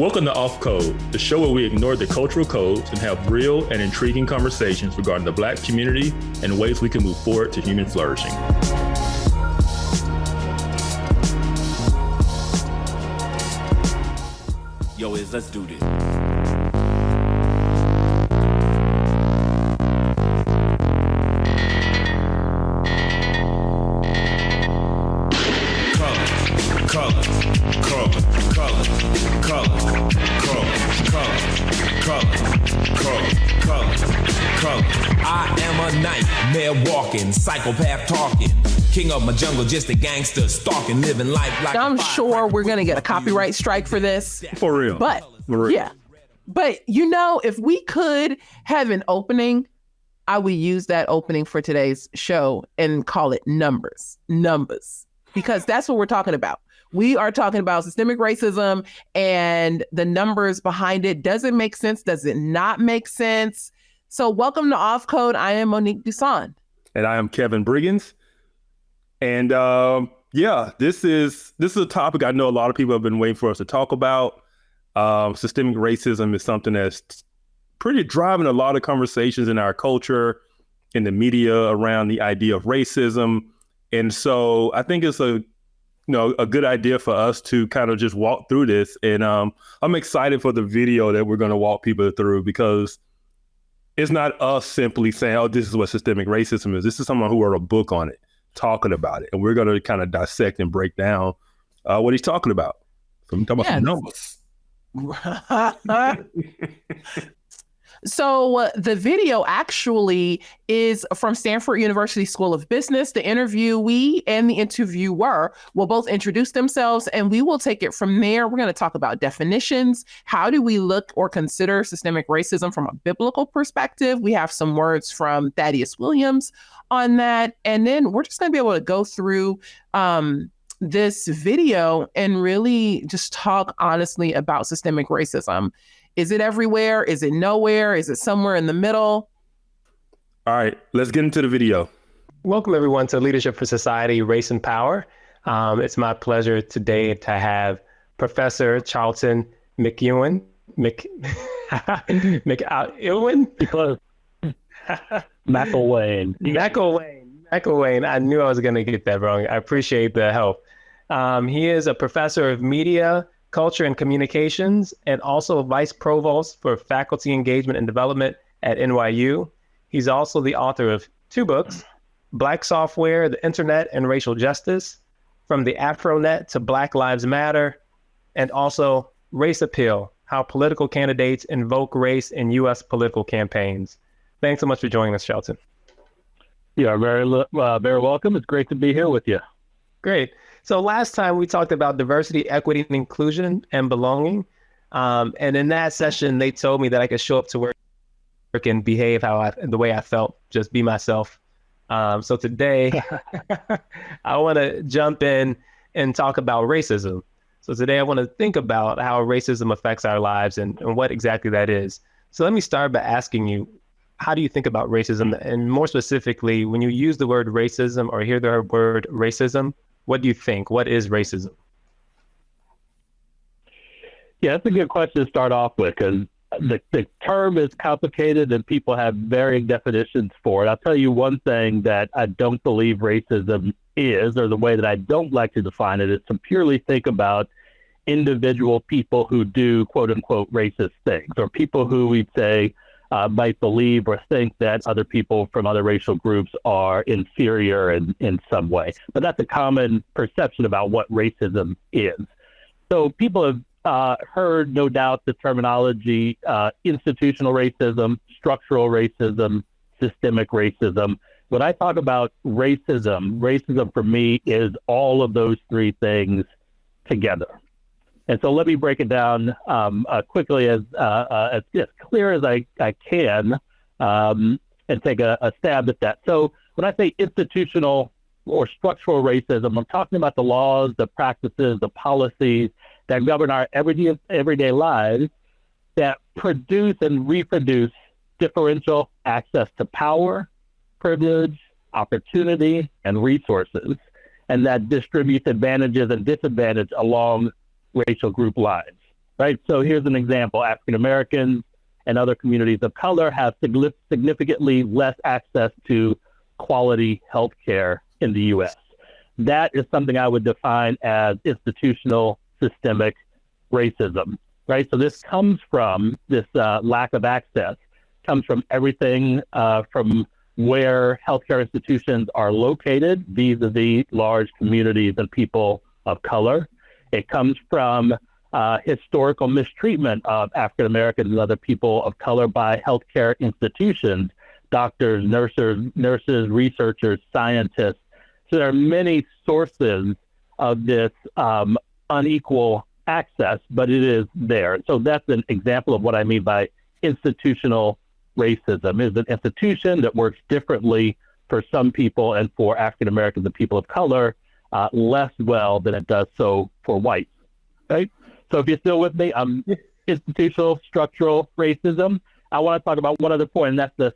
Welcome to Off Code, the show where we ignore the cultural codes and have real and intriguing conversations regarding the Black community and ways we can move forward to human flourishing. Yo, let's do this. I am a nightmare walking, psychopath talking, king of my jungle, just a gangster stalking, living life like I'm sure we're gonna get a copyright strike for this. For real. But For real. yeah. But you know, if we could have an opening, I would use that opening for today's show and call it numbers, because that's what we're talking about. We are talking about systemic racism and the numbers behind it. Does it make sense? Does it not make sense? So welcome to Off Code. I am Monique Duson. And I am Kevin Briggins. And this is a topic I know a lot of people have been waiting for us to talk about. Systemic racism is something that's pretty driving a lot of conversations in our culture, in the media around the idea of racism. And so I think it's a good idea for us to kind of just walk through this. And I'm excited for the video that we're going to walk people through, because it's not us simply saying, oh, this is what systemic racism is. This is someone who wrote a book on it, talking about it. And we're going to kind of dissect and break down what he's talking about. So I'm talking about some numbers. So the video actually is from Stanford University School of Business. The interviewee and the interviewer will both introduce themselves, and we will take it from there. We're going to talk about definitions. How do we look or consider systemic racism from a biblical perspective? We have some words from Thaddeus Williams on that. And then we're just going to be able to go through this video and really just talk honestly about systemic racism. Is it everywhere? Is it nowhere? Is it somewhere in the middle? All right, let's get into the video. Welcome, everyone, to Leadership for Society, Race and Power. It's my pleasure today to have Professor Charlton McEwen. McElwain. I knew I was going to get that wrong. I appreciate the help. He is a professor of media, culture, and communications, and also vice provost for faculty engagement and development at NYU. He's also the author of 2 books, Black Software, the Internet and Racial Justice, From the Afronet to Black Lives Matter, and also Race Appeal, How Political Candidates Invoke Race in U.S. Political Campaigns. Thanks so much for joining us, Charlton. You are very welcome. It's great to be here with you. Great. So last time we talked about diversity, equity, and inclusion and belonging. And in that session, they told me that I could show up to work and behave the way I felt, just be myself. So today, I want to jump in and talk about racism. So today I want to think about how racism affects our lives and what exactly that is. So let me start by asking you, how do you think about racism? And more specifically, when you use the word racism or hear the word racism, what do you think? What is racism? Yeah, that's a good question to start off with, because the term is complicated and people have varying definitions for it. I'll tell you one thing that I don't believe racism is, or the way that I don't like to define it, is to purely think about individual people who do quote unquote racist things, or people who we'd say might believe or think that other people from other racial groups are inferior in some way. But that's a common perception about what racism is. So people have heard, no doubt, the terminology institutional racism, structural racism, systemic racism. When I talk about racism for me is all of those 3 things together. And so let me break it down quickly as clear as I can and take a stab at that. So when I say institutional or structural racism, I'm talking about the laws, the practices, the policies that govern our everyday lives that produce and reproduce differential access to power, privilege, opportunity, and resources, and that distributes advantages and disadvantages along racial group lines. right? So here's an example. African Americans and other communities of color have significantly less access to quality health care in the U.S. That is something I would define as institutional systemic racism, right? So this comes from this lack of access, comes from everything from where healthcare institutions are located vis-a-vis large communities and people of color. It comes from historical mistreatment of African Americans and other people of color by healthcare institutions, doctors, nurses, researchers, scientists. So there are many sources of this unequal access, but it is there. So that's an example of what I mean by institutional racism. Is an institution that works differently for some people and for African Americans and people of color less well than it does so for whites, right? So if you're still with me, institutional structural racism. I want to talk about one other point, and that's the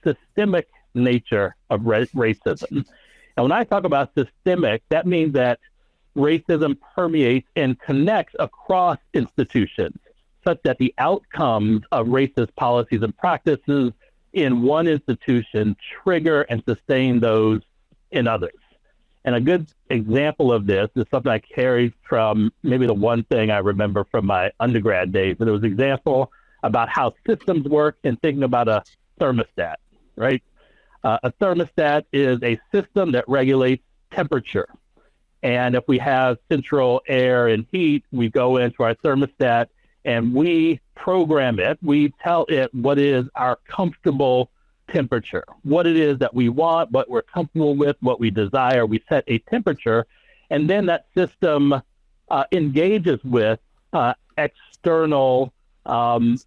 systemic nature of racism. And when I talk about systemic, that means that racism permeates and connects across institutions, such that the outcomes of racist policies and practices in one institution trigger and sustain those in others. And a good example of this is something I carried from maybe the one thing I remember from my undergrad days. And it was an example about how systems work and thinking about a thermostat, right? A thermostat is a system that regulates temperature. And if we have central air and heat, we go into our thermostat and we program it. We tell it what is our comfortable temperature, what it is that we want, what we're comfortable with, what we desire. We set a temperature, and then that system engages with external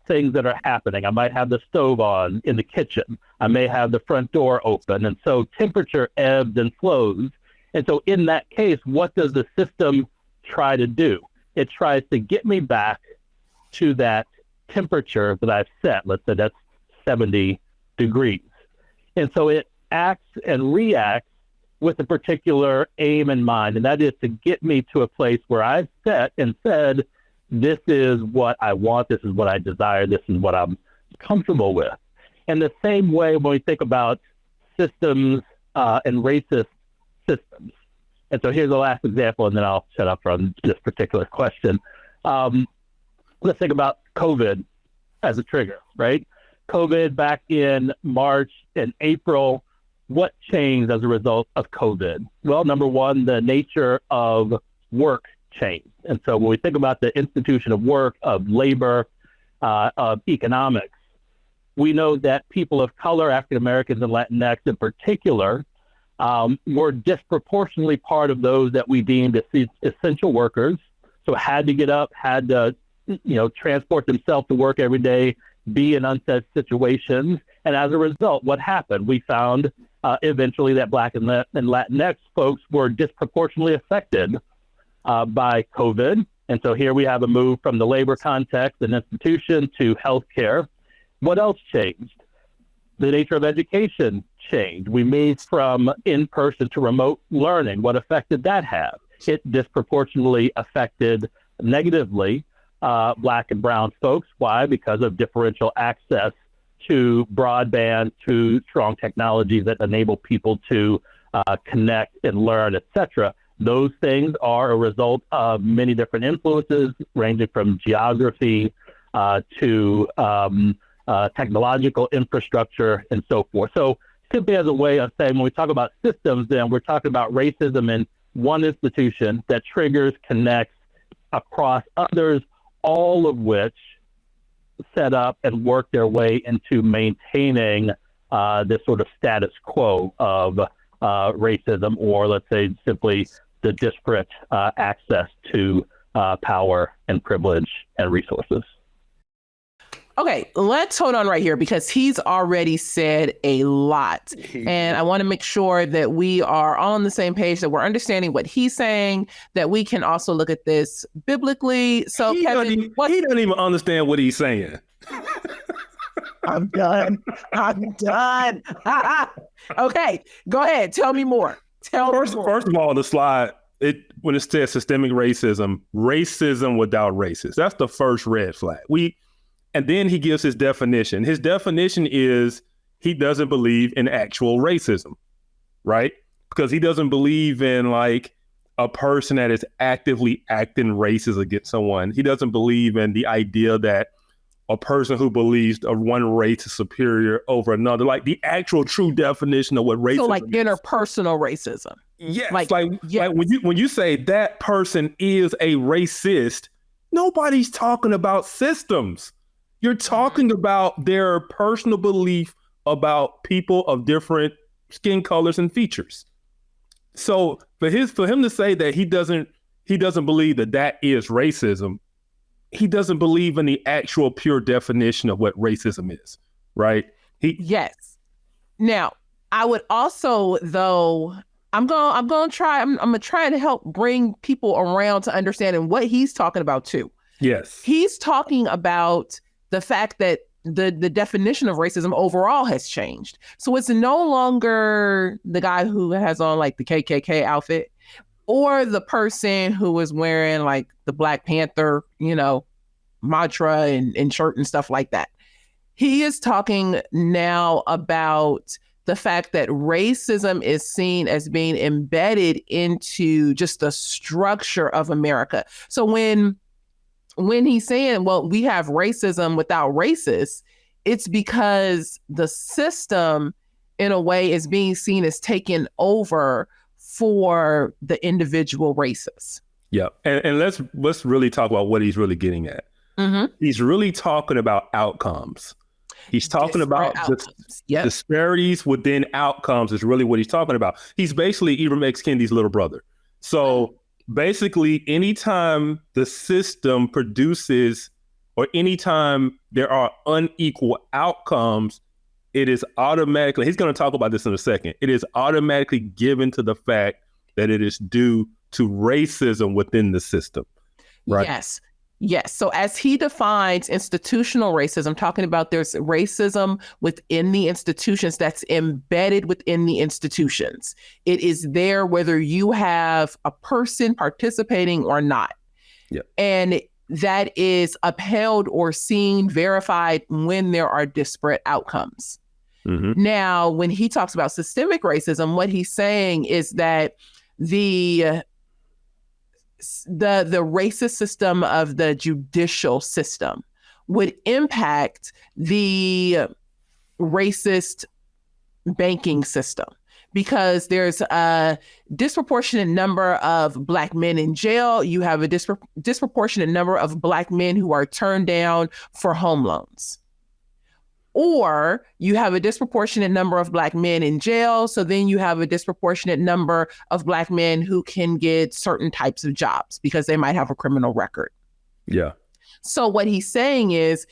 things that are happening. I might have the stove on in the kitchen. I may have the front door open. And so temperature ebbs and flows. And so in that case, what does the system try to do? It tries to get me back to that temperature that I've set. Let's say that's 70 degrees. And so it acts and reacts with a particular aim in mind, and that is to get me to a place where I've set and said, this is what I want, this is what I desire, this is what I'm comfortable with. And the same way when we think about systems and racist systems. And so here's the last example, and then I'll shut up on this particular question. Let's think about COVID as a trigger, right? COVID back in March and April, what changed as a result of COVID? Well, number one, the nature of work changed. And so when we think about the institution of work, of labor, of economics, we know that people of color, African Americans and Latinx in particular, were disproportionately part of those that we deemed essential workers. So had to get up, had to, transport themselves to work every day, be in unsafe situations. And as a result, what happened? We found eventually that Black and Latinx folks were disproportionately affected by COVID. And so here we have a move from the labor context and institution to healthcare. What else changed? The nature of education changed. We moved from in-person to remote learning. What effect did that have? It disproportionately affected negatively Black and brown folks. Why? Because of differential access to broadband, to strong technologies that enable people to connect and learn, etc. Those things are a result of many different influences, ranging from geography to technological infrastructure and so forth. So simply as a way of saying, when we talk about systems, then we're talking about racism in one institution that triggers, connects across others, all of which set up and work their way into maintaining this sort of status quo of racism, or let's say simply the disparate access to power and privilege and resources. Okay, let's hold on right here because he's already said a lot. And I want to make sure that we are all on the same page, that we're understanding what he's saying, that we can also look at this biblically. So he Kevin, doesn't even understand what he's saying. I'm done. I'm done. Okay, go ahead. Tell me more. First of all, the slide, when it says systemic racism, racism without racists. That's the first red flag. And then he gives his definition. His definition is he doesn't believe in actual racism, right? Because he doesn't believe in like a person that is actively acting racist against someone. He doesn't believe in the idea that a person who believes of one race is superior over another, like the actual true definition of what racism So like is. interpersonal racism. Yes, Like, like yes. when you say that person is a racist, nobody's talking about systems. You're talking about their personal belief about people of different skin colors and features. So for him to say that he doesn't believe that is racism, he doesn't believe in the actual pure definition of what racism is, right? Yes. Now, I would also, though, I'm gonna try to help bring people around to understanding what he's talking about too. Yes. He's talking about the fact that the definition of racism overall has changed. So it's no longer the guy who has on like the KKK outfit or the person who is wearing like the Black Panther, mantra and shirt and stuff like that. He is talking now about the fact that racism is seen as being embedded into just the structure of America. So when he's saying, well, we have racism without racists, it's because the system in a way is being seen as taken over for the individual races. Yeah. And let's really talk about what he's really getting at. Mm-hmm. He's really talking about outcomes. He's talking about disparities within outcomes is really what he's talking about. He's basically Ibram X. Kendi's little brother. So basically, anytime the system produces or anytime there are unequal outcomes, it is automatically, he's going to talk about this in a second, it is automatically given to the fact that it is due to racism within the system, right? Yes. So as he defines institutional racism, talking about there's racism within the institutions that's embedded within the institutions. It is there whether you have a person participating or not. Yep. And that is upheld or seen, verified when there are disparate outcomes. Mm-hmm. Now, when he talks about systemic racism, what he's saying is that the racist system of the judicial system would impact the racist banking system because there's a disproportionate number of Black men in jail. You have a disproportionate number of Black men who are turned down for home loans. Or you have a disproportionate number of Black men in jail. So then you have a disproportionate number of Black men who can get certain types of jobs because they might have a criminal record. Yeah. So what he's saying is,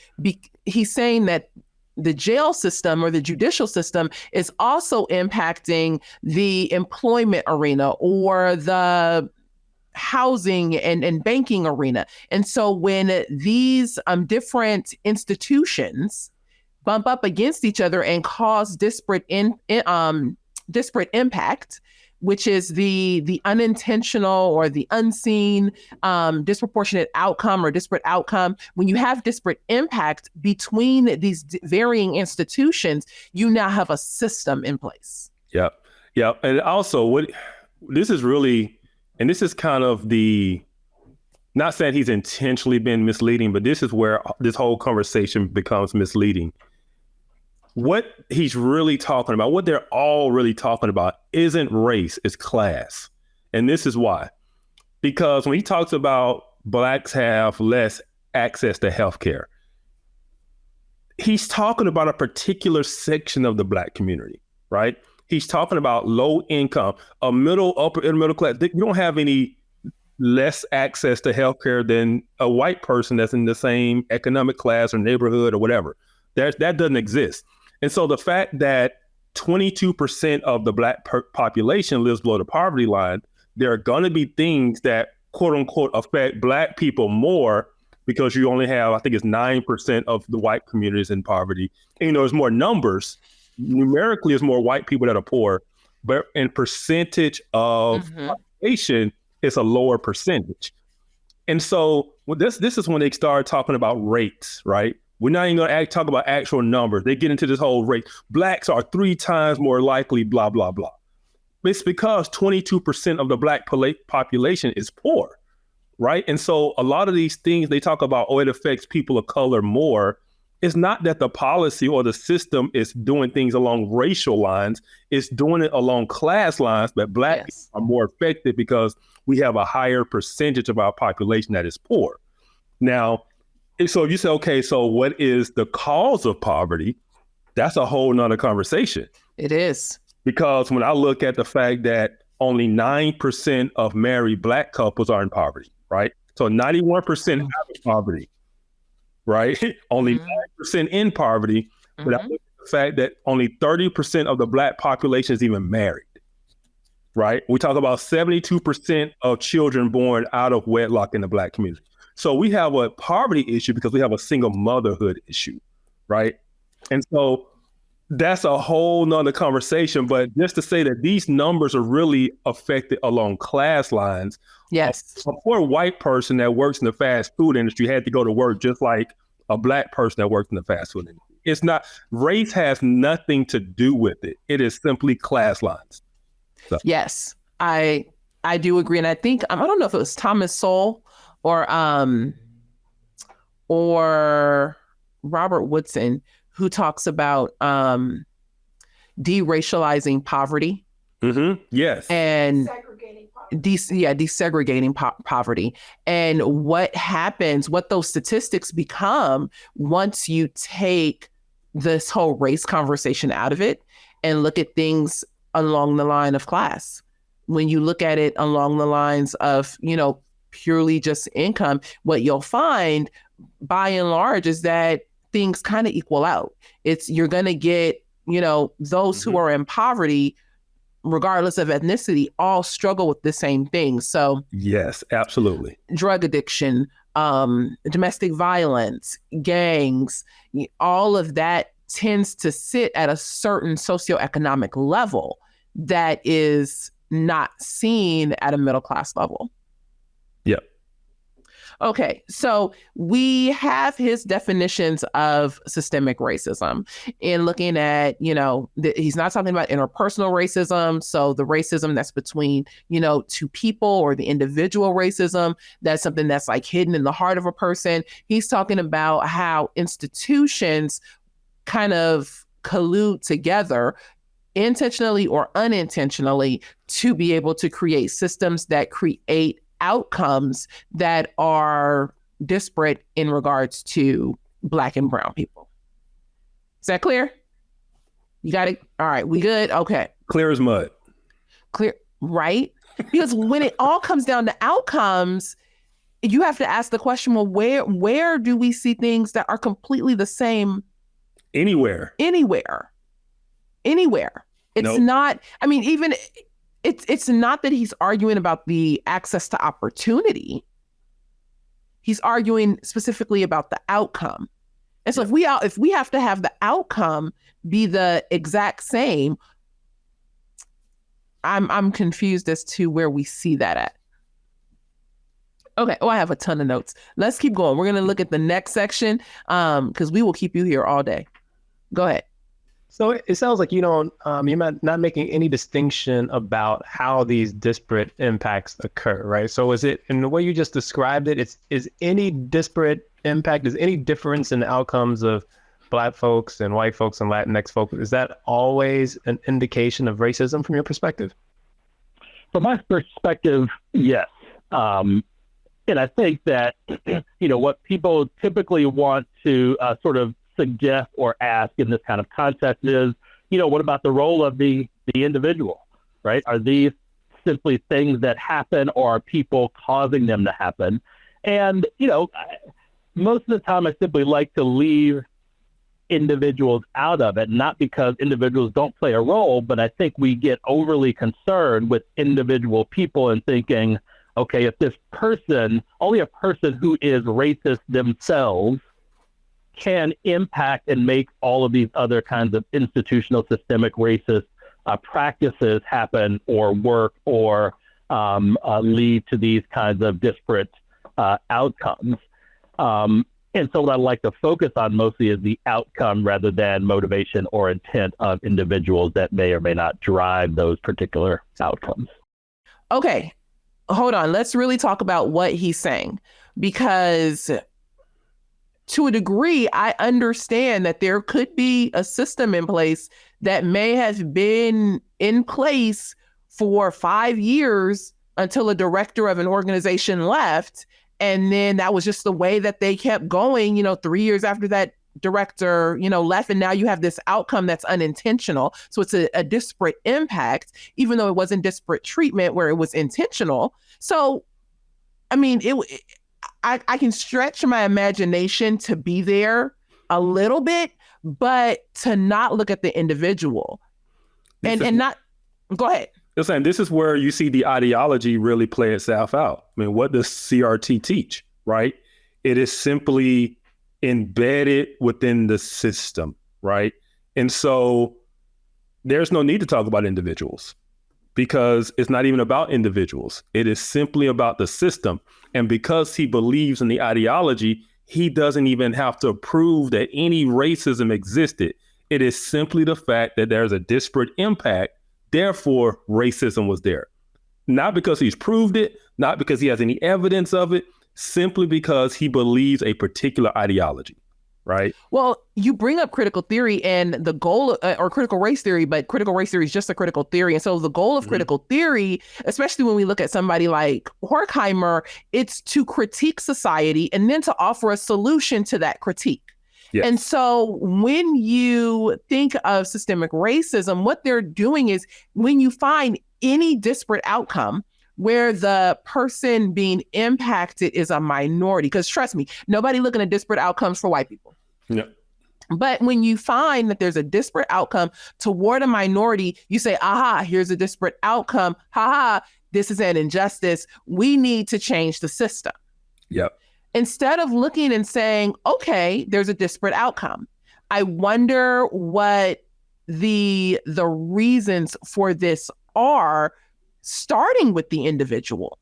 he's saying that the jail system or the judicial system is also impacting the employment arena or the housing and banking arena. And so when these different institutions bump up against each other and cause disparate impact, which is the unintentional or the unseen disproportionate outcome or disparate outcome. When you have disparate impact between these varying institutions, you now have a system in place. Yeah. And also this is kind of not saying he's intentionally been misleading, but this is where this whole conversation becomes misleading. What he's really talking about, what they're all really talking about isn't race, it's class. And this is why. Because when he talks about Blacks have less access to healthcare, he's talking about a particular section of the Black community, right? He's talking about low income, a upper and middle class. You don't have any less access to healthcare than a white person that's in the same economic class or neighborhood or whatever. That doesn't exist. And so the fact that 22% of the Black population lives below the poverty line, there are going to be things that, quote unquote, affect Black people more because you only have, I think it's 9% of the white communities in poverty. And, there's more numbers. Numerically, there's more white people that are poor, but in percentage of population, it's a lower percentage. And so this is when they start talking about rates, right? We're not even going to talk about actual numbers. They get into this whole rate. Blacks are 3 times more likely, blah, blah, blah. It's because 22% of the Black population is poor, right? And so a lot of these things they talk about, oh, it affects people of color more. It's not that the policy or the system is doing things along racial lines. It's doing it along class lines, but Black people are more affected because we have a higher percentage of our population that is poor. Now, so if you say, okay, so what is the cause of poverty? That's a whole nother conversation. It is. Because when I look at the fact that only 9% of married Black couples are in poverty, right? So 91% have poverty, right? Only 9% in poverty. But I look at the fact that only 30% of the Black population is even married, right? We talk about 72% of children born out of wedlock in the Black community. So we have a poverty issue because we have a single motherhood issue, right? And so that's a whole nother conversation. But just to say that these numbers are really affected along class lines. Yes. A poor white person that works in the fast food industry had to go to work just like a Black person that works in the fast food industry. It's not, race has nothing to do with it. It is simply class lines. So. Yes, I do agree. And I think, I don't know if it was Thomas Sowell or Robert Woodson, who talks about deracializing poverty. Mm-hmm. Yes. And desegregating poverty. And what happens, what those statistics become once you take this whole race conversation out of it and look at things along the line of class. When you look at it along the lines of, purely just income, what you'll find by and large is that things kind of equal out. You're going to get, those who are in poverty, regardless of ethnicity, all struggle with the same thing. So yes, absolutely. Drug addiction, domestic violence, gangs, all of that tends to sit at a certain socioeconomic level that is not seen at a middle class level. Yep. Okay, so we have his definitions of systemic racism in looking at, he's not talking about interpersonal racism. So the racism that's between, two people, or the individual racism, that's something that's like hidden in the heart of a person. He's talking about how institutions kind of collude together, intentionally or unintentionally, to be able to create systems that create outcomes that are disparate in regards to Black and brown people. Is that clear? You got it? All right, we good? Okay. Clear as mud. Clear, right? Because when it all comes down to outcomes, you have to ask the question, well, where do we see things that are completely the same? Anywhere. It's not, even it's not that he's arguing about the access to opportunity. He's arguing specifically about the outcome. And so if we have to have the outcome be the exact same, I'm confused as to where we see that at. Okay. Oh, I have a ton of notes. Let's keep going. We're going to look at the next section because we will keep you here all day. Go ahead. So it sounds like you're not making any distinction about how these disparate impacts occur, right? So is it, in the way you just described it, is any disparate impact, is any difference in the outcomes of Black folks and white folks and Latinx folks, is that always an indication of racism from your perspective? From my perspective, yes. And I think that, what people typically want to sort of suggest or ask in this kind of context is, what about the role of the individual, right? Are these simply things that happen, or are people causing them to happen? And, most of the time I simply like to leave individuals out of it, not because individuals don't play a role, but I think we get overly concerned with individual people and thinking, okay, if this person, only a person who is racist themselves can impact and make all of these other kinds of institutional systemic racist practices happen or work or lead to these kinds of disparate outcomes. And so what I'd like to focus on mostly is the outcome rather than motivation or intent of individuals that may or may not drive those particular outcomes. Okay, hold on. Let's really talk about what he's saying, because to a degree, I understand that there could be a system in place that may have been in place for 5 years until a director of an organization left. And then that was just the way that they kept going, 3 years after that director, left. And now you have this outcome that's unintentional. So it's a disparate impact, even though it wasn't disparate treatment where it was intentional. So, I mean, I can stretch my imagination to be there a little bit, but to not look at the individual and not, go ahead. Saying this is where you see the ideology really play itself out. I mean, what does CRT teach, right? It is simply embedded within the system, right? And so there's no need to talk about individuals because it's not even about individuals. It is simply about the system. And because he believes in the ideology, he doesn't even have to prove that any racism existed. It is simply the fact that there's a disparate impact. Therefore, racism was there. Not because he's proved it, not because he has any evidence of it, simply because he believes a particular ideology, right? Well, you bring up critical theory and the goal, or critical race theory, but critical race theory is just a critical theory. And so the goal of critical theory, especially when we look at somebody like Horkheimer, it's to critique society and then to offer a solution to that critique. Yes. And so when you think of systemic racism, what they're doing is when you find any disparate outcome where the person being impacted is a minority, because trust me, nobody looking at disparate outcomes for white people. Yeah. But when you find that there's a disparate outcome toward a minority, you say, aha, here's a disparate outcome. Ha, this is an injustice. We need to change the system. Yep. Instead of looking and saying, okay, there's a disparate outcome. I wonder what the reasons for this are, starting with the individual.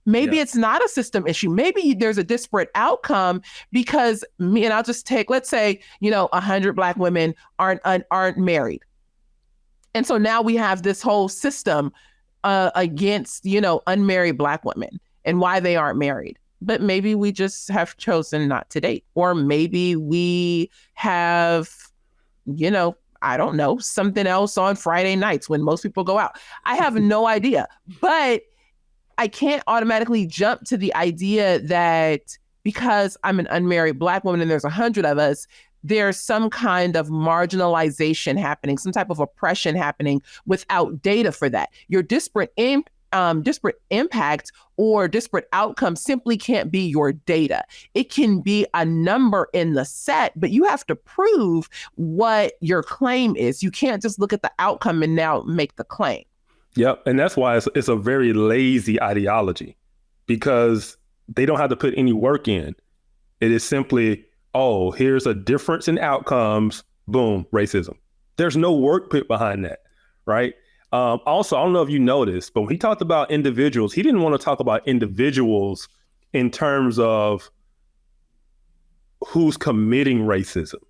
Maybe it's not a system issue. Maybe there's a disparate outcome because and I'll just take, let's say, 100 Black women aren't married. And so now we have this whole system against, unmarried Black women and why they aren't married. But maybe we just have chosen not to date. Or maybe we have, I don't know, something else on Friday nights when most people go out. I have no idea. But I can't automatically jump to the idea that because I'm an unmarried Black woman and there's 100 of us, there's some kind of marginalization happening, some type of oppression happening without data for that. Your disparate impact or disparate outcomes simply can't be your data. It can be a number in the set, but you have to prove what your claim is. You can't just look at the outcome and now make the claim. Yep. And that's why it's a very lazy ideology, because they don't have to put any work in. It is simply, oh, here's a difference in outcomes. Boom, racism. There's no work put behind that, right? Also, I don't know if you noticed, but when he talked about individuals, he didn't want to talk about individuals in terms of who's committing racism.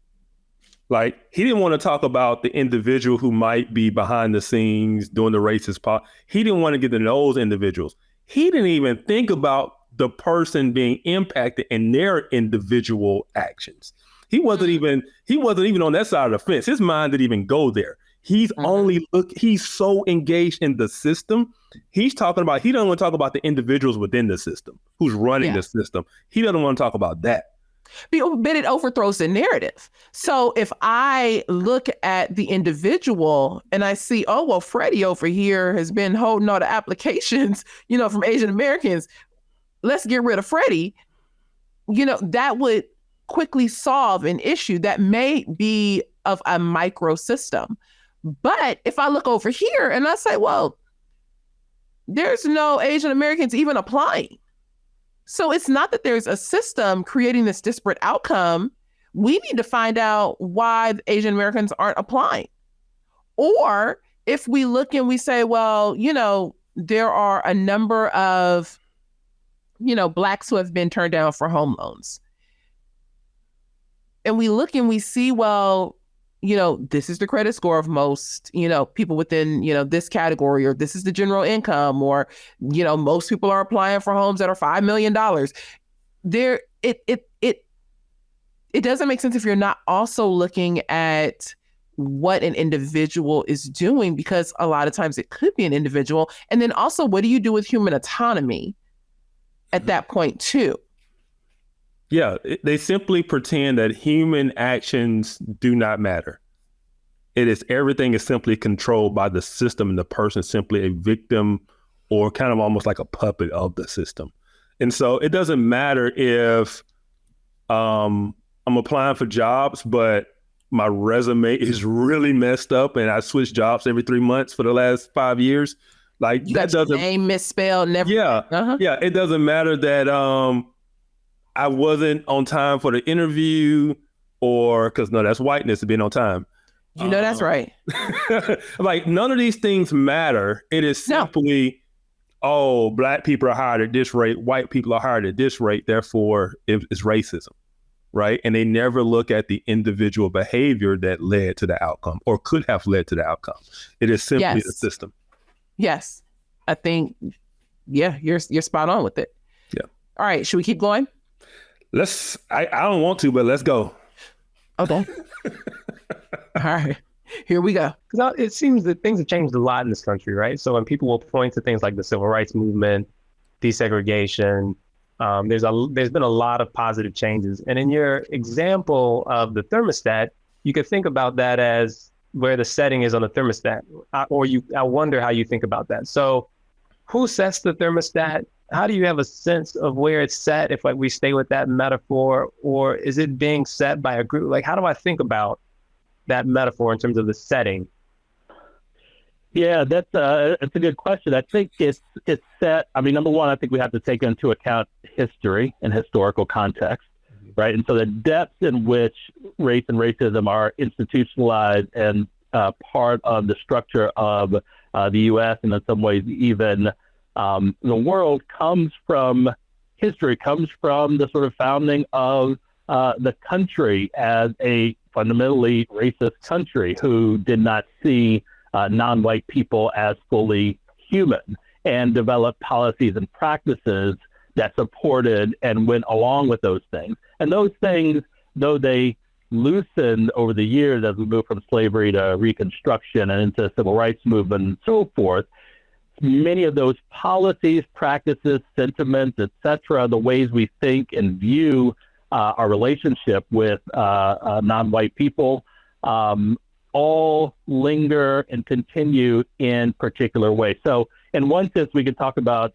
Like, he didn't want to talk about the individual who might be behind the scenes doing the racist part. He didn't want to get to those individuals. He didn't even think about the person being impacted in their individual actions. He wasn't even on that side of the fence. His mind didn't even go there. He's he's so engaged in the system. He doesn't want to talk about the individuals within the system, who's running the system. He doesn't want to talk about that. But it overthrows the narrative. So if I look at the individual and I see, oh, well, Freddie over here has been holding all the applications, from Asian Americans, let's get rid of Freddie. That would quickly solve an issue that may be of a micro system. But if I look over here and I say, well, there's no Asian Americans even applying. So it's not that there's a system creating this disparate outcome. We need to find out why Asian Americans aren't applying. Or if we look and we say, well, there are a number of, Blacks who have been turned down for home loans. And we look and we see, well, this is the credit score of most, people within, this category, or this is the general income, or, most people are applying for homes that are $5 million. It doesn't make sense if you're not also looking at what an individual is doing, because a lot of times it could be an individual. And then also, what do you do with human autonomy at that point too? Yeah, they simply pretend that human actions do not matter. Everything is simply controlled by the system, and the person is simply a victim or kind of almost like a puppet of the system. And so it doesn't matter if I'm applying for jobs, but my resume is really messed up and I switch jobs every 3 months for the last 5 years. Like, You that got your doesn't, name misspelled, never. yeah, Uh-huh. yeah. It doesn't matter that I wasn't on time for the interview, or because no, that's whiteness to being on time. That's right. Like, none of these things matter. It is simply, oh, Black people are hired at this rate, white people are hired at this rate, therefore it's racism, right? And they never look at the individual behavior that led to the outcome or could have led to the outcome. It is simply the system. Yes. I think, you're spot on with it. Yeah. All right. Should we keep going? I don't want to, but let's go. Okay. All right. Here we go. Because it seems that things have changed a lot in this country, right? So when people will point to things like the civil rights movement, desegregation, there's been a lot of positive changes. And in your example of the thermostat, you could think about that as where the setting is on the thermostat, I wonder how you think about that. So who sets the thermostat? How do you have a sense of where it's set, if we stay with that metaphor, or is it being set by a group? Like, how do I think about that metaphor in terms of the setting? Yeah, that's a good question. I think it's set. I mean, number one, I think we have to take into account history and historical context, right? And so the depth in which race and racism are institutionalized and part of the structure of the U.S. and in some ways even the world comes from history, comes from the sort of founding of the country as a fundamentally racist country who did not see non-white people as fully human, and developed policies and practices that supported and went along with those things. And those things, though they loosened over the years as we moved from slavery to Reconstruction and into the civil rights movement and so forth, many of those policies, practices, sentiments, etc., the ways we think and view our relationship with non-white people, all linger and continue in particular ways. So in one sense, we could talk about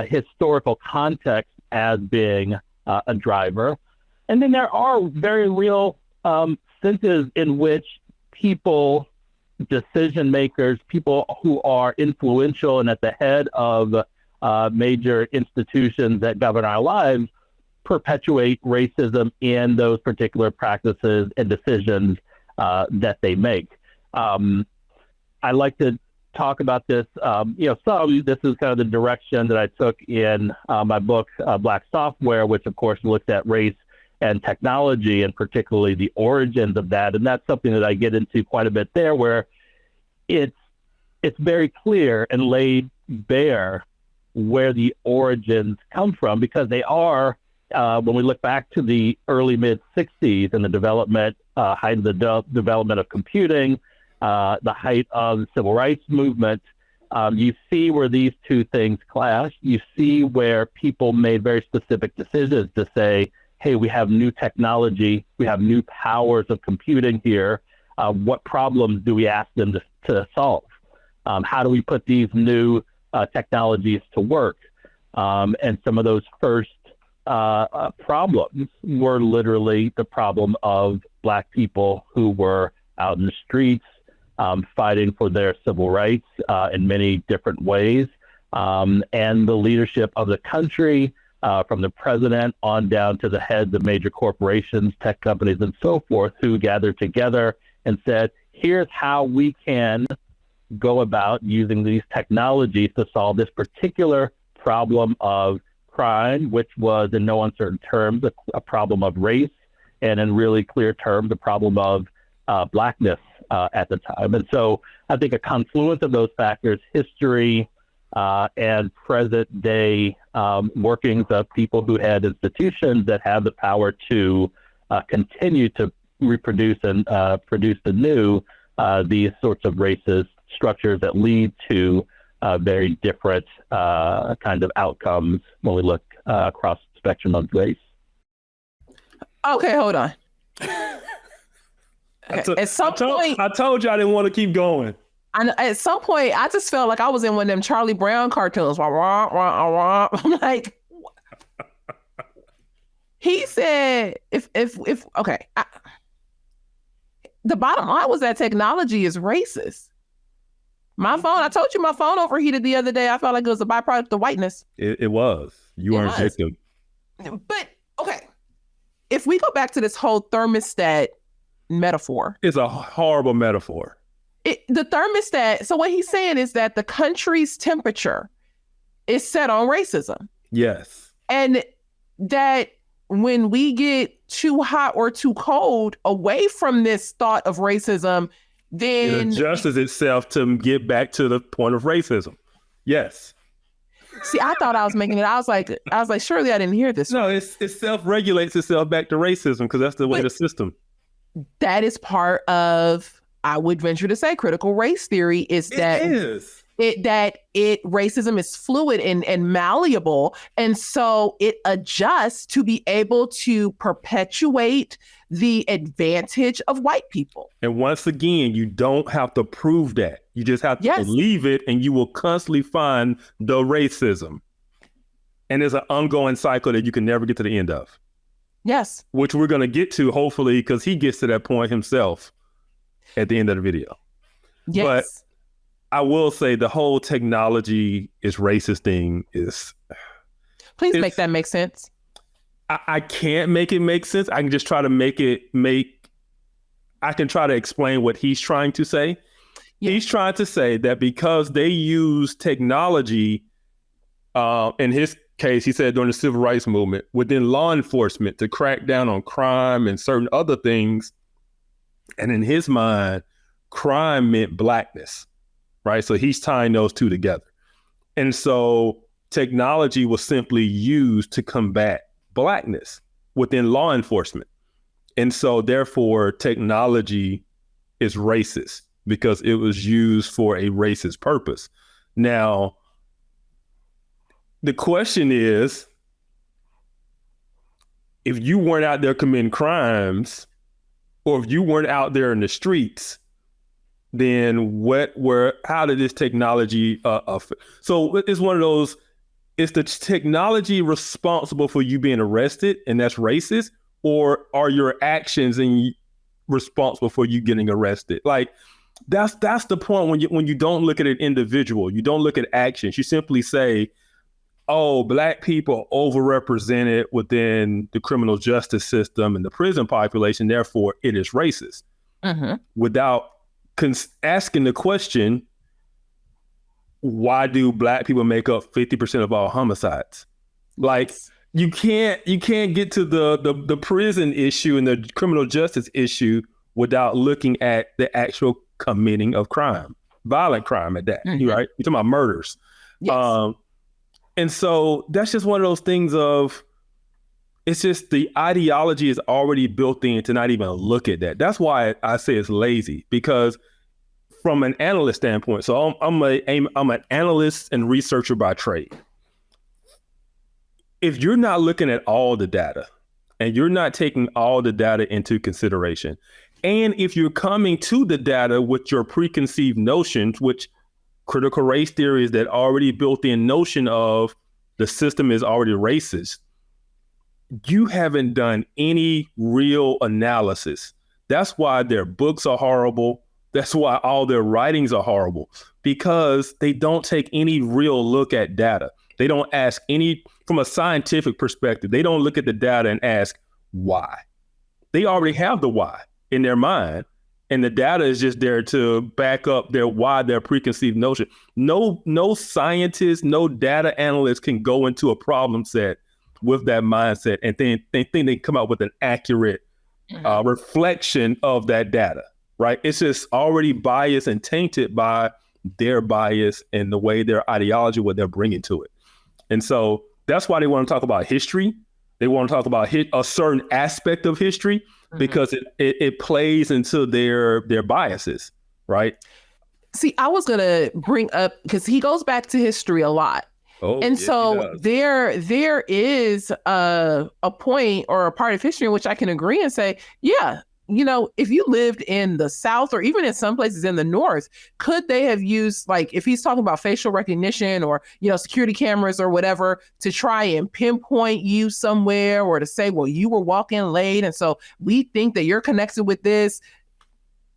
historical context as being a driver. And then there are very real senses in which people, decision makers, people who are influential and at the head of major institutions that govern our lives, perpetuate racism in those particular practices and decisions that they make. I like to talk about this, this is kind of the direction that I took in my book, Black Software, which of course looks at race and technology and particularly the origins of that. And that's something that I get into quite a bit there, where it's very clear and laid bare where the origins come from, because they are, when we look back to the early mid-'60s and the development, height of the development of computing, the height of the civil rights movement, you see where these two things clash. You see where people made very specific decisions to say, hey, we have new technology, we have new powers of computing here. What problems do we ask them to solve? How do we put these new technologies to work? And some of those first problems were literally the problem of Black people who were out in the streets fighting for their civil rights in many different ways. And the leadership of the country, from the president on down to the heads of major corporations, tech companies, and so forth, who gathered together and said, here's how we can go about using these technologies to solve this particular problem of crime, which was in no uncertain terms a problem of race, and in really clear terms, a problem of blackness at the time. And so I think a confluence of those factors, history and present day workings of people who had institutions that have the power to continue to reproduce and produce anew these sorts of racist structures that lead to very different kind of outcomes when we look across the spectrum of race. Okay, hold on. At some point, I told you I didn't want to keep going. At some point, I just felt like I was in one of them Charlie Brown cartoons. I'm like, he said, okay. The bottom line was that technology is racist. My phone, I told you my phone overheated the other day. I felt like it was a byproduct of whiteness. It was. You weren't victim. But, okay. If we go back to this whole thermostat metaphor. It's a horrible metaphor. The thermostat, so what he's saying is that the country's temperature is set on racism. Yes. And that when we get too hot or too cold away from this thought of racism, then it adjusts itself to get back to the point of racism. Yes. See, I thought I was making it. I was like, surely I didn't hear this. No, it self-regulates itself back to racism because that's the way the system. That is part of, I would venture to say, critical race theory racism is fluid and malleable. And so it adjusts to be able to perpetuate the advantage of white people. And once again, you don't have to prove that. You just have to believe it, and you will constantly find the racism. And there's an ongoing cycle that you can never get to the end of. Yes. Which we're going to get to, hopefully, because he gets to that point himself at the end of the video. Yes. But I will say the whole technology is racist thing is... Please make that make sense. I can't make it make sense. I can just try to I can try to explain what he's trying to say. Yeah. He's trying to say that because they use technology, in his case, he said during the civil rights movement, within law enforcement to crack down on crime and certain other things. And in his mind, crime meant blackness, right? So he's tying those two together. And so technology was simply used to combat blackness within law enforcement. And so therefore technology is racist because it was used for a racist purpose. Now, the question is, if you weren't out there committing crimes, or if you weren't out there in the streets, then how did this technology so it's one of those, is the technology responsible for you being arrested and that's racist, or are your actions responsible for you getting arrested? Like that's the point when you don't look at an individual, you don't look at actions, you simply say, oh, black people are overrepresented within the criminal justice system and the prison population, therefore it is racist. Mm-hmm. Without asking the question, why do black people make up 50% of all homicides? Like you can't get to the prison issue and the criminal justice issue without looking at the actual committing of crime, violent crime at that, mm-hmm. Right? You're talking about murders. Yes. And so that's just one of those things of, it's just the ideology is already built in to not even look at that. That's why I say it's lazy, because from an analyst standpoint, so I'm an analyst and researcher by trade. If you're not looking at all the data and you're not taking all the data into consideration, and if you're coming to the data with your preconceived notions, which critical race theory is that already built in notion of the system is already racist, you haven't done any real analysis. That's why their books are horrible. That's why all their writings are horrible, because they don't take any real look at data. They don't ask from a scientific perspective, they don't look at the data and ask why. They already have the why in their mind. And the data is just there to back up their preconceived notion. No scientist, no data analyst can go into a problem set with that mindset and then they think they come out with an accurate reflection of that data, right? It's just already biased and tainted by their bias and the way their ideology, what they're bringing to it. And so that's why they want to talk about history. They want to talk about a certain aspect of history because it plays into their biases, right? See, I was going to bring up, because he goes back to history a lot. Oh, and yes, so there is a point or a part of history in which I can agree and say, yeah, you know, if you lived in the South or even in some places in the North, could they have used, like, if he's talking about facial recognition or, you know, security cameras or whatever to try and pinpoint you somewhere or to say, well, you were walking late. And so we think that you're connected with this.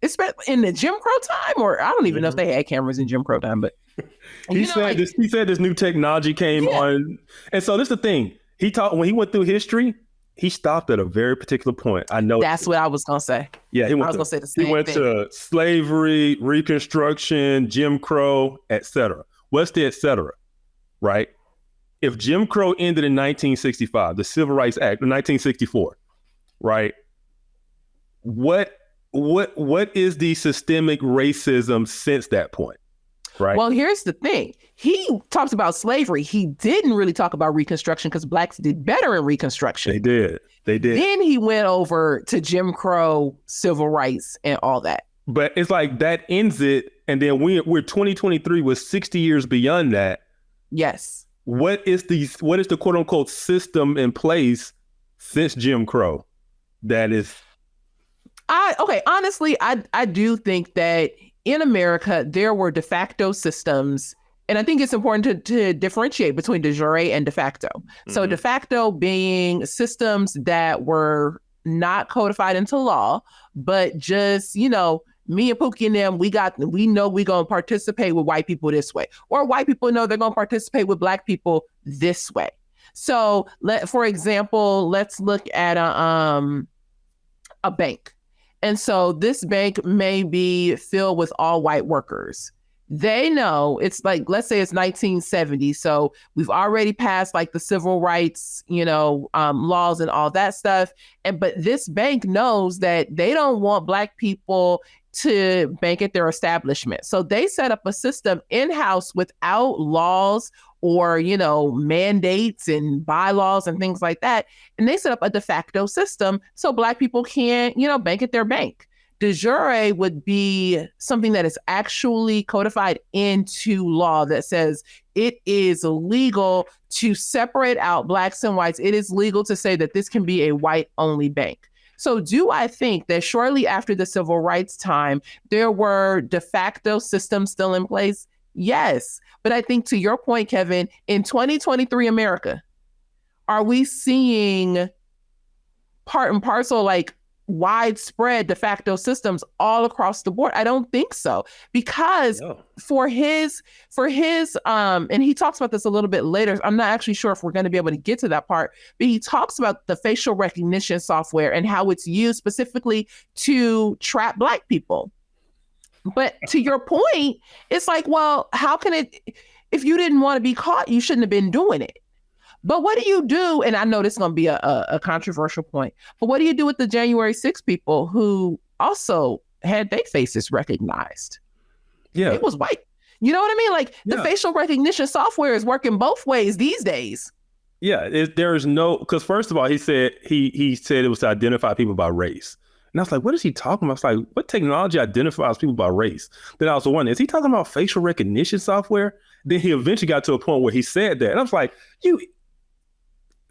It's in the Jim Crow time, or I don't even know if they had cameras in Jim Crow time, but he said this new technology came on. And so this is the thing. When he went through history, he stopped at a very particular point. I know that's what I was gonna say. Yeah, I was gonna say the same thing. He went to slavery, Reconstruction, Jim Crow, etc. What's the etc. Right? If Jim Crow ended in 1965, the Civil Rights Act in 1964, right? What is the systemic racism since that point? Right. Well, here's the thing. He talks about slavery. He didn't really talk about Reconstruction because Blacks did better in Reconstruction. They did. Then he went over to Jim Crow, civil rights, and all that. But it's like that ends it, and then we're 2023 with 60 years beyond that. Yes. What is the quote unquote system in place since Jim Crow that is? Honestly, I do think that in America, there were de facto systems, and I think it's important to differentiate between de jure and de facto. So de facto being systems that were not codified into law, but just, you know, me and Pookie and them, we know we're going to participate with white people this way, or white people know they're going to participate with Black people this way. So for example, let's look at a bank. And so this bank may be filled with all white workers. They know it's like, let's say it's 1970. So we've already passed like the civil rights, you know, laws and all that stuff. But this bank knows that they don't want Black people to bank at their establishment. So they set up a system in-house without laws or, you know, mandates and bylaws and things like that. And they set up a de facto system so Black people can't, you know, bank at their bank. De jure would be something that is actually codified into law that says it is legal to separate out Blacks and whites. It is legal to say that this can be a white-only bank. So do I think that shortly after the civil rights time, there were de facto systems still in place? Yes. But I think to your point, Kevin, in 2023 America, are we seeing part and parcel, like widespread de facto systems all across the board? I don't think so, because for his and he talks about this a little bit later. I'm not actually sure if we're going to be able to get to that part, but he talks about the facial recognition software and how it's used specifically to trap Black people. But to your point, it's like, well, how can it, if you didn't want to be caught, you shouldn't have been doing it. But what do you do? And I know this is going to be a controversial point, but what do you do with the January 6th people who also had their faces recognized? Yeah. It was white. You know what I mean? Like the facial recognition software is working both ways these days. Yeah, there is no, because first of all, he said it was to identify people by race. And I was like, what is he talking about? I was like, what technology identifies people by race? Then I was wondering, is he talking about facial recognition software? Then he eventually got to a point where he said that. And I was like,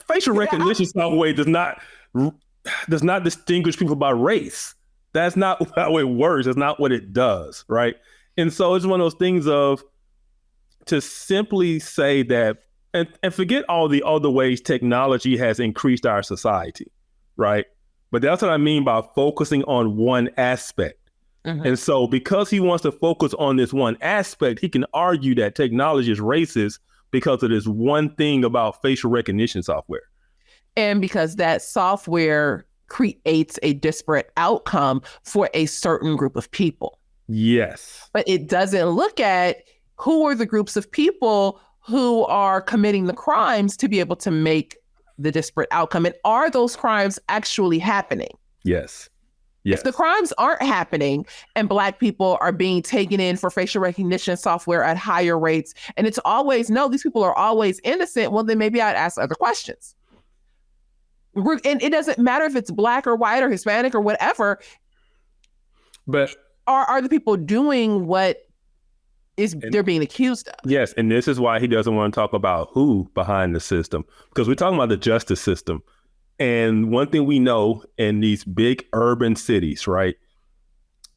facial recognition software does not distinguish people by race. That's not how it works. That's not what it does, right? And so it's one of those things of to simply say that, and forget all the other ways technology has increased our society, right? But that's what I mean by focusing on one aspect. Mm-hmm. And so because he wants to focus on this one aspect, he can argue that technology is racist because of this one thing about facial recognition software. And because that software creates a disparate outcome for a certain group of people. Yes. But it doesn't look at who are the groups of people who are committing the crimes to be able to make the disparate outcome. And are those crimes actually happening? Yes. Yes. If the crimes aren't happening and Black people are being taken in for facial recognition software at higher rates, and it's always, no, these people are always innocent, well, then maybe I'd ask other questions. And it doesn't matter if it's Black or white or Hispanic or whatever. But are the people doing what they're being accused of? Yes, and this is why he doesn't want to talk about who behind the system, because we're talking about the justice system. And one thing we know in these big urban cities, right,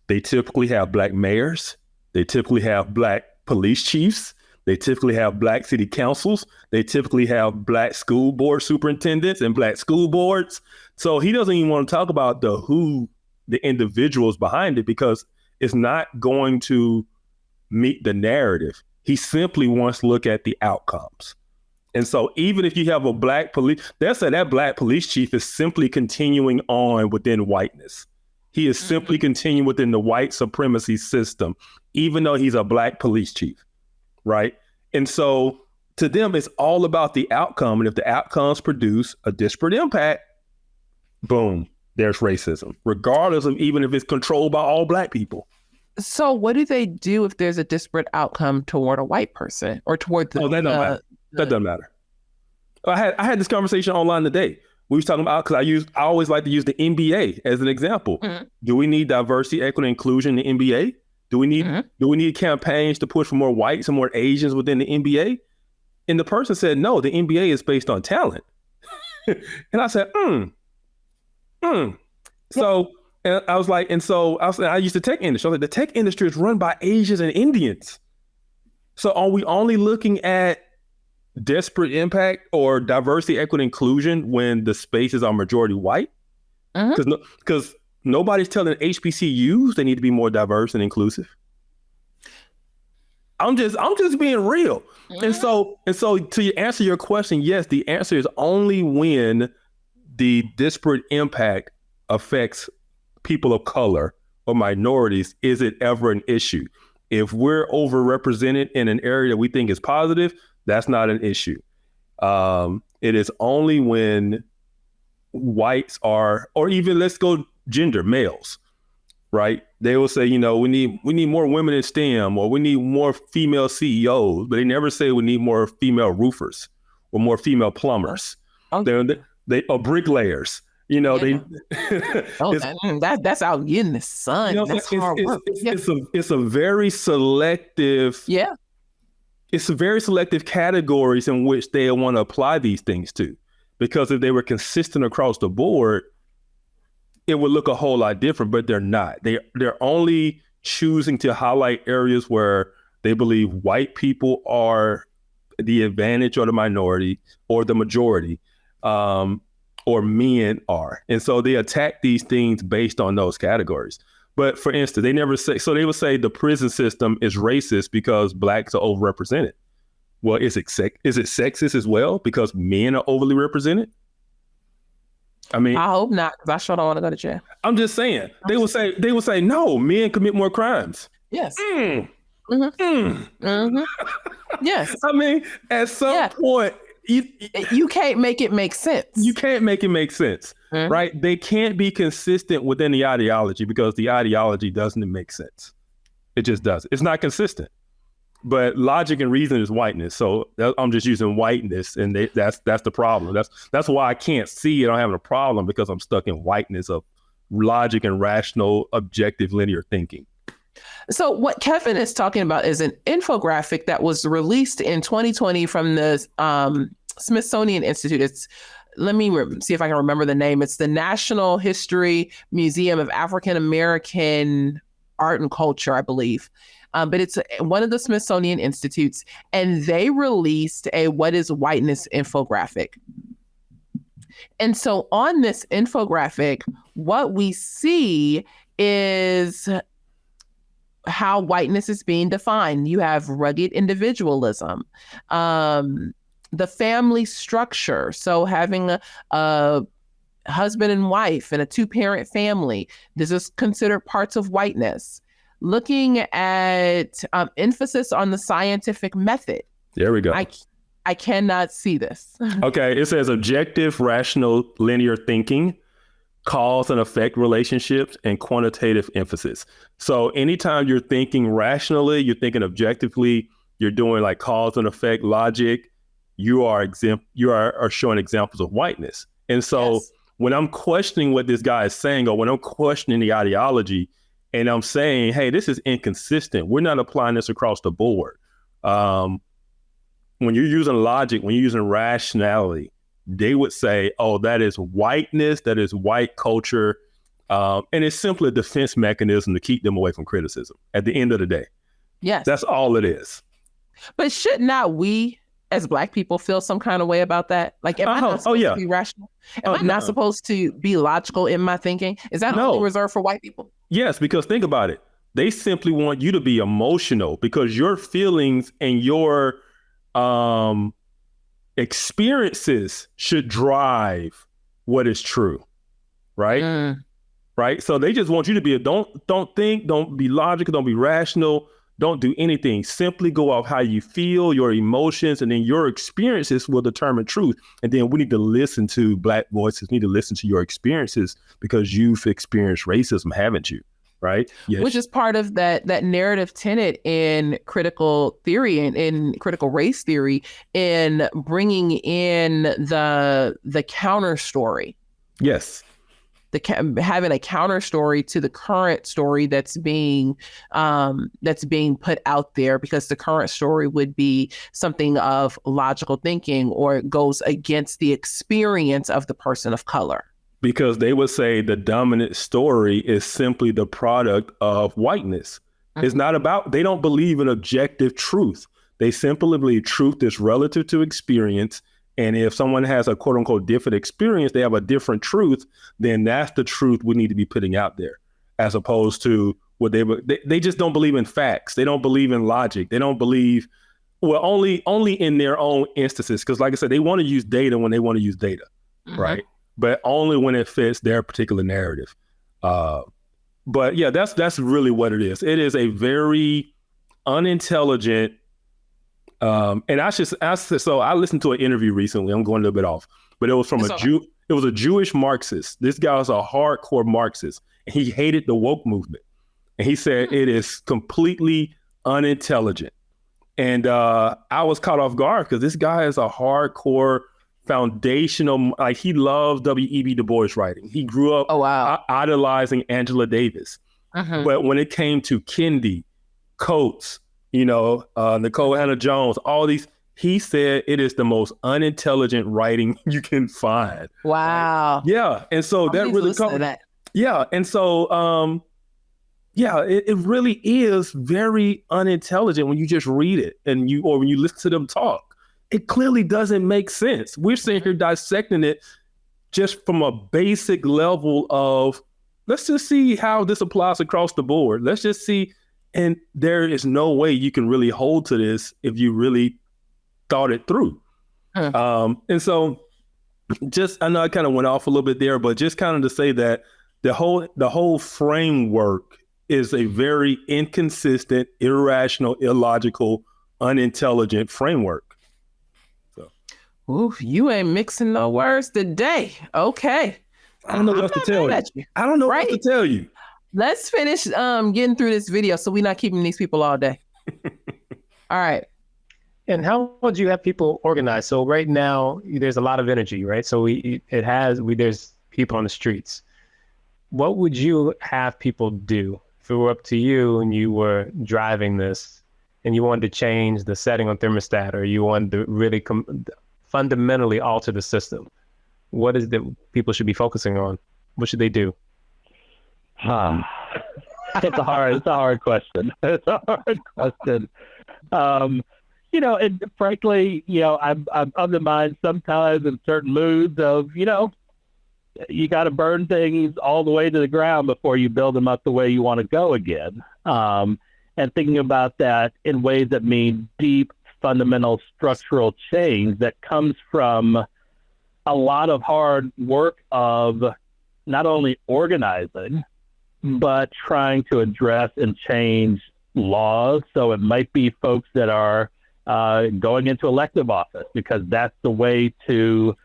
they typically have Black mayors, they typically have Black police chiefs, they typically have Black city councils, they typically have Black school board superintendents and Black school boards. So he doesn't even want to talk about the individuals behind it, because it's not going to meet the narrative. He simply wants to look at the outcomes. And so even if you have a Black police, they'll say that Black police chief is simply continuing on within whiteness. He is simply continuing within the white supremacy system, even though he's a Black police chief, right? And so to them, it's all about the outcome. And if the outcomes produce a disparate impact, boom, there's racism, regardless of even if it's controlled by all Black people. So what do they do if there's a disparate outcome toward a white person or toward the... Oh, that don't matter. That doesn't matter. I had this conversation online today. We was talking about, because I always like to use the NBA as an example. Mm-hmm. Do we need diversity, equity, inclusion in the NBA? Do we need campaigns to push for more whites and more Asians within the NBA? And the person said, no, the NBA is based on talent. And I said, So, and I was like, I used the tech industry. I was like, the tech industry is run by Asians and Indians. So are we only looking at disparate impact or diversity, equity, inclusion when the spaces are majority white? Because nobody's telling HBCUs they need to be more diverse and inclusive. I'm just being real. And so to answer your question, yes, the answer is only when the disparate impact affects people of color or minorities is it ever an issue. If we're overrepresented in an area that we think is positive, that's not an issue. It is only when whites are, or even let's go gender, males, right? They will say, we need more women in STEM, or we need more female CEOs, but they never say we need more female roofers or more female plumbers. Okay. They are bricklayers. That's out in the sun. That's hard work. It's a very selective. Yeah. It's a very selective categories in which they want to apply these things to, because if they were consistent across the board, it would look a whole lot different. But they're not. They're only choosing to highlight areas where they believe white people are the advantage or the minority or the majority. Or men are. And so they attack these things based on those categories. But for instance, they never say, so they would say the prison system is racist because Blacks are overrepresented. Well, is it sexist as well because men are overly represented? I mean, I hope not, because I sure don't want to go to jail. I'm just saying, they would say, no, men commit more crimes. Yes. Yes. I mean, at some point, you can't make it make sense. You can't make it make sense, right? They can't be consistent within the ideology because the ideology doesn't make sense. It just doesn't. It's not consistent. But logic and reason is whiteness. So I'm just using whiteness, and that's the problem. That's why I can't see it. I'm having a problem because I'm stuck in whiteness of logic and rational, objective, linear thinking. So what Kevin is talking about is an infographic that was released in 2020 from the Smithsonian Institute. Let me see if I can remember the name. It's the National History Museum of African American Art and Culture, I believe. But it's one of the Smithsonian Institutes, and they released a What is Whiteness infographic. And so on this infographic, what we see is how whiteness is being defined. You have rugged individualism, the family structure. So having husband and wife in a two-parent family. This is considered parts of whiteness. Looking at emphasis on the scientific method. There we go. I cannot see this. Okay, it says objective, rational, linear thinking, cause and effect relationships, and quantitative emphasis. So anytime you're thinking rationally, you're thinking objectively, you're doing like cause and effect logic, you are showing examples of whiteness. And so when I'm questioning what this guy is saying, or when I'm questioning the ideology, and I'm saying, hey, this is inconsistent, we're not applying this across the board. When you're using logic, when you're using rationality, they would say, oh, that is whiteness, that is white culture. And it's simply a defense mechanism to keep them away from criticism at the end of the day. Yes. That's all it is. But should not we, as Black people, feel some kind of way about that? Like, am I not supposed to be rational? Am I not supposed to be logical in my thinking? Is that only reserved for white people? Yes, because think about it. They simply want you to be emotional because your feelings and your experiences should drive what is true, right? Right. So they just want you to be don't think, don't be logical, don't be rational, don't do anything. Simply go off how you feel, your emotions, and then your experiences will determine truth. And then we need to listen to Black voices. We need to listen to your experiences because you've experienced racism, haven't you? Right. Yes. Which is part of that narrative tenet in critical theory and in critical race theory, in bringing in the counter story. Yes. Having a counter story to the current story that's being put out there, because the current story would be something of logical thinking or goes against the experience of the person of color. Because they would say the dominant story is simply the product of whiteness. It's not about, they don't believe in objective truth. They simply believe truth is relative to experience. And if someone has a quote unquote different experience, they have a different truth, then that's the truth we need to be putting out there, as opposed to what they just don't believe in facts. They don't believe in logic. They don't believe, well, only in their own instances. Because like I said, they want to use data when they want to use data, right? But only when it fits their particular narrative. But yeah, that's really what it is. It is a very unintelligent, and I listened to an interview recently. I'm going a little bit off, but it was from it was a Jewish Marxist. This guy was a hardcore Marxist, and he hated the woke movement. And he said it is completely unintelligent. And I was caught off guard because this guy is a hardcore foundational, like he loved W.E.B. Du Bois writing. He grew up idolizing Angela Davis. But when it came to Kendi, Coates, Nicole Hannah-Jones, all these, he said it is the most unintelligent writing you can find. Wow. Yeah. And so that really comes. Yeah. And so, it really is very unintelligent when you just read it or when you listen to them talk. It clearly doesn't make sense. We're sitting here dissecting it just from a basic level of, let's just see how this applies across the board. Let's just see. And there is no way you can really hold to this if you really thought it through. And so I know I kind of went off a little bit there, but just kind of to say that the whole framework is a very inconsistent, irrational, illogical, unintelligent framework. Ooh, you ain't mixing no words today. Okay. I don't know what to tell you. I don't know what to tell you. Let's finish getting through this video so we're not keeping these people all day. All right. And how would you have people organized? So right now there's a lot of energy, right? So there's people on the streets. What would you have people do if it were up to you and you were driving this and you wanted to change the setting on thermostat, or you wanted to really fundamentally alter the system? What is it that people should be focusing on? What should they do? It's a hard question. It's a hard question. And frankly, I'm of the mind sometimes in certain moods of, you got to burn things all the way to the ground before you build them up the way you want to go again. And thinking about that in ways that mean deep, fundamental structural change that comes from a lot of hard work of not only organizing, but trying to address and change laws. So it might be folks that are going into elective office, because that's the way to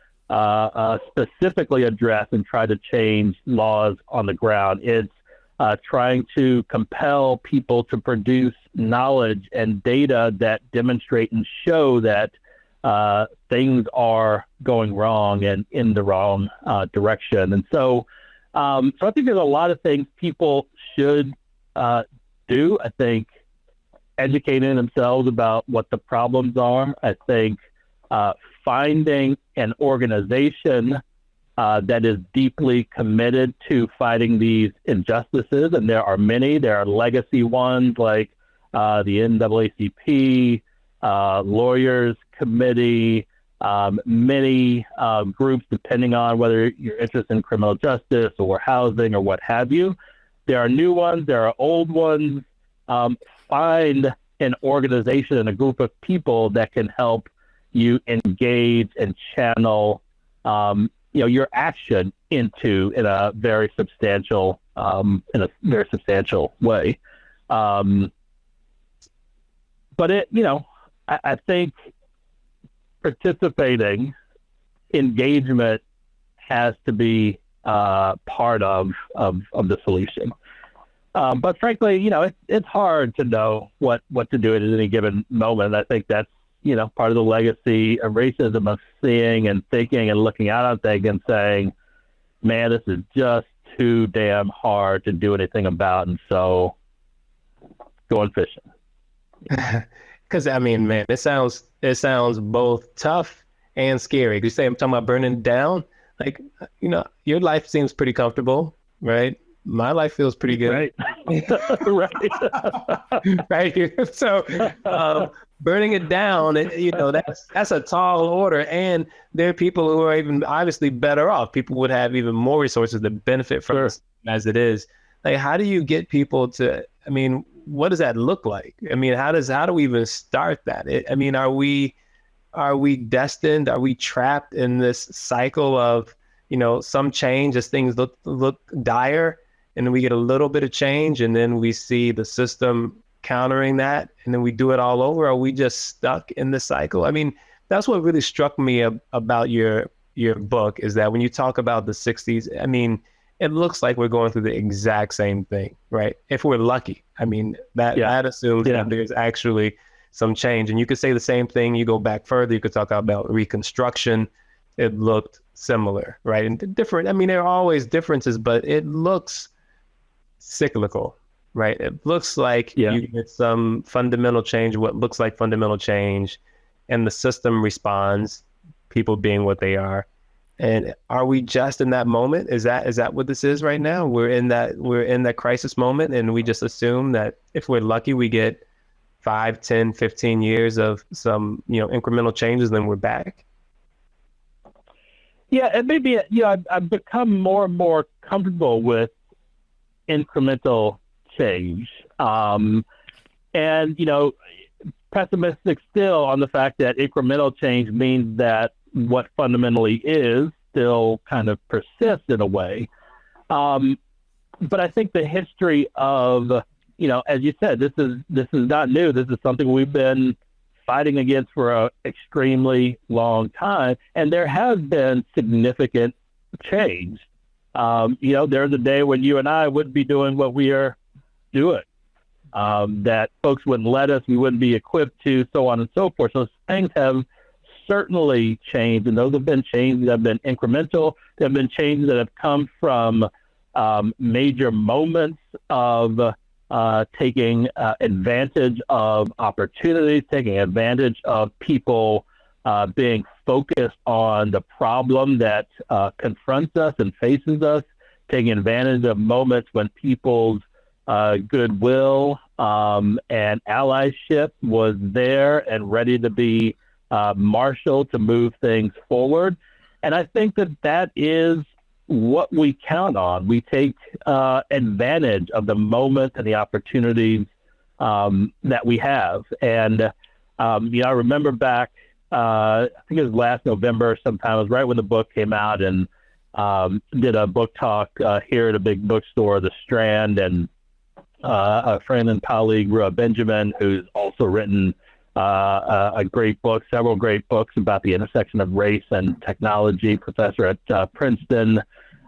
specifically address and try to change laws on the ground. It's trying to compel people to produce knowledge and data that demonstrate and show that things are going wrong and in the wrong direction. And so I think there's a lot of things people should do. I think educating themselves about what the problems are. I think finding an organization that is deeply committed to fighting these injustices, and there are many. There are legacy ones like the NAACP, Lawyers Committee, many groups, depending on whether you're interested in criminal justice or housing or what have you. There are new ones, there are old ones. Find an organization and a group of people that can help you engage and channel your action in a very substantial way. But I think participating, engagement has to be part of the solution. But frankly, it's hard to know what to do at any given moment. I think that's part of the legacy of racism, of seeing and thinking and looking out on things and saying, man, this is just too damn hard to do anything about. And so going fishing. Because man, it sounds both tough and scary. You say I'm talking about burning down, like your life seems pretty comfortable, right? My life feels pretty good, right? Right here. So burning it down, that's a tall order, and there are people who are even obviously better off. People would have even more resources to benefit from this as it is. Like, how do you get people to? What does that look like? How do we even start that? Are we destined? Are we trapped in this cycle of some change as things look dire, and then we get a little bit of change, and then we see the system countering that, and then we do it all over? Are we just stuck in this cycle? That's what really struck me about your book, is that when you talk about the 60s, it looks like we're going through the exact same thing, right? If we're lucky. That assumes that there's actually some change. And you could say the same thing, you go back further, you could talk about Reconstruction. It looked similar, right? And different. There are always differences, but it looks cyclical, right? It looks like you get some fundamental change, what looks like fundamental change, and the system responds, people being what they are. And are we just in that moment? Is that what this is right now? We're in that crisis moment, and we just assume that if we're lucky, we get 5, 10, 15 years of some, incremental changes, then we're back. Yeah, and maybe, I've become more and more comfortable with incremental change. And, pessimistic still on the fact that incremental change means that what fundamentally is still kind of persists in a way. But I think the history of, as you said, this is not new. This is something we've been fighting against for an extremely long time. And there has been significant change. There's a day when you and I wouldn't be doing what we are doing, that folks wouldn't let us, we wouldn't be equipped to, so on and so forth. So things have certainly changed, and those have been changes that have been incremental. There have been changes that have come from major moments of taking advantage of opportunities, taking advantage of people being focused on the problem that confronts us and faces us, taking advantage of moments when people's goodwill and allyship was there and ready to be marshaled to move things forward. And I think that is what we count on. We take advantage of the moments and the opportunities that we have. And, I remember back I think it was last November sometime. It was right when the book came out, and did a book talk here at a big bookstore, The Strand, and a friend and colleague, Benjamin, who's also written a great book, several great books about the intersection of race and technology, professor at Princeton.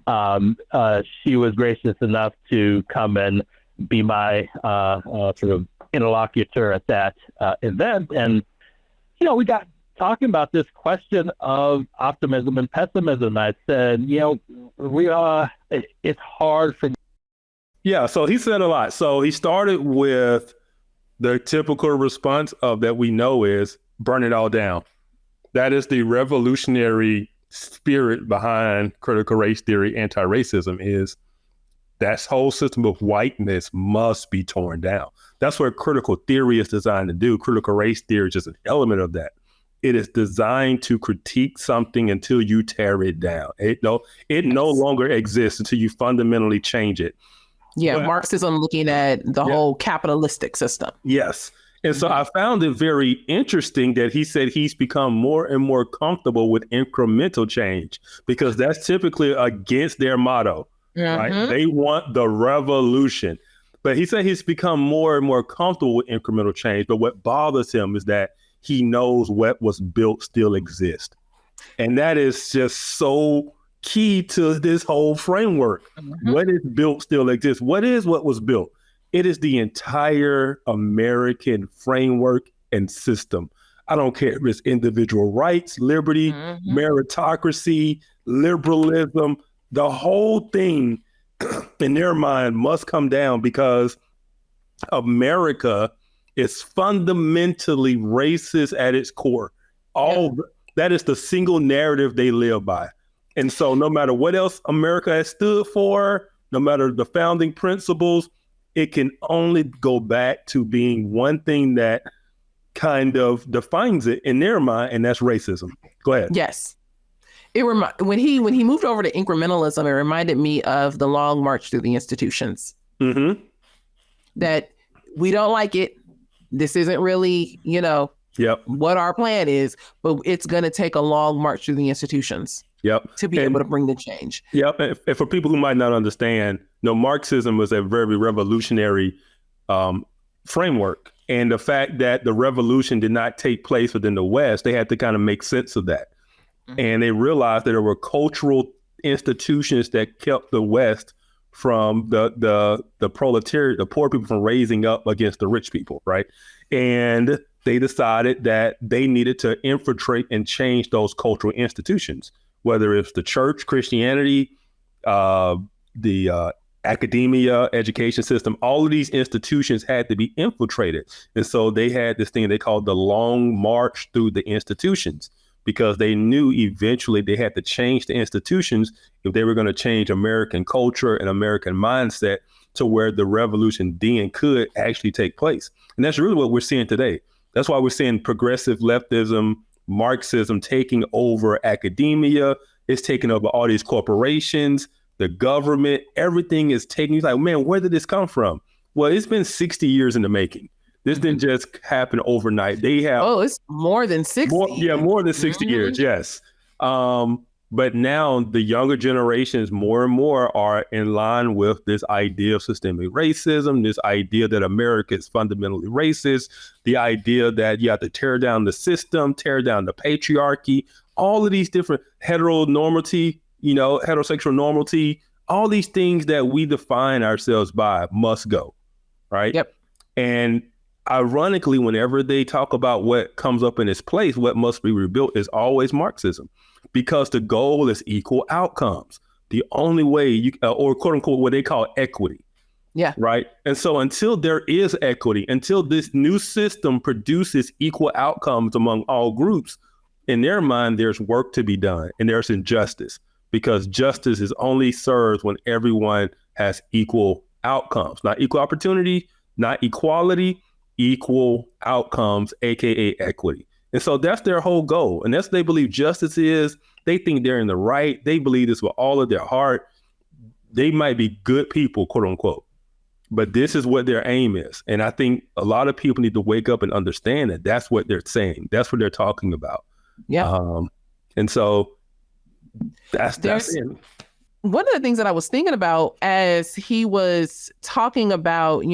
She was gracious enough to come and be my sort of interlocutor at that event. And, we got talking about this question of optimism and pessimism. I said, it's hard for. Yeah, so he said a lot. So he started with the typical response of that we know is burn it all down. That is the revolutionary spirit behind critical race theory, anti-racism, is that whole system of whiteness must be torn down. That's what critical theory is designed to do. Critical race theory is just an element of that. It is designed to critique something until you tear it down. It no longer exists until you fundamentally change it. Yeah, But Marxism looking at the whole capitalistic system. yes. And so I found it very interesting that he said he's become more and more comfortable with incremental change, because that's typically against their motto, right? They want the revolution. But he said he's become more and more comfortable with incremental change. But what bothers him is that he knows what was built still exists. And that is just so key to this whole framework. What is built still exists. What is what was built? It is the entire American framework and system. I don't care if it's individual rights, liberty, meritocracy, liberalism, the whole thing in their mind must come down, because America is fundamentally racist at its core. That is the single narrative they live by. And so no matter what else America has stood for, no matter the founding principles, it can only go back to being one thing that kind of defines it in their mind, and that's racism. Go ahead. Yes. When he moved over to incrementalism, it reminded me of the long march through the institutions. That we don't like it. This isn't really, what our plan is, but it's going to take a long march through the institutions. To be able to bring the change. And for people who might not understand, Marxism was a very revolutionary framework. And the fact that the revolution did not take place within the West, they had to kind of make sense of that. And they realized that there were cultural institutions that kept the West from the proletariat, the poor people, from raising up against the rich people, right? And they decided that they needed to infiltrate and change those cultural institutions, whether it's the church, Christianity, the academia, education system. All of these institutions had to be infiltrated. And so they had this thing they called the long march through the institutions, because they knew eventually they had to change the institutions if they were going to change American culture and American mindset to where the revolution then could actually take place. And that's really what we're seeing today. That's why we're seeing progressive leftism, Marxism taking over academia. It's taking over all these corporations, the government, everything is taking. It's like, man, where did this come from? Well, it's been 60 years in the making. This didn't just happen overnight. They have it's more than 60. More than 60 years, yes. But now the younger generations more and more are in line with this idea of systemic racism, this idea that America is fundamentally racist, the idea that you have to tear down the system, tear down the patriarchy, all of these different heteronormity, heterosexual normality, all these things that we define ourselves by must go, right? And ironically, whenever they talk about what comes up in its place, what must be rebuilt, is always Marxism, because the goal is equal outcomes. The only way or quote unquote, what they call equity. Right. And so until there is equity, until this new system produces equal outcomes among all groups, in their mind, there's work to be done, and there's injustice, because justice is only served when everyone has equal outcomes, not equal opportunity, not equality, equal outcomes, aka equity. And so that's their whole goal. And that's what they believe justice is. They think they're in the right. They believe this with all of their heart. They might be good people, quote unquote, but this is what their aim is. And I think a lot of people need to wake up and understand that that's what they're saying. That's what they're talking about. Yeah. And so that's it. One of the things that I was thinking about as he was talking about,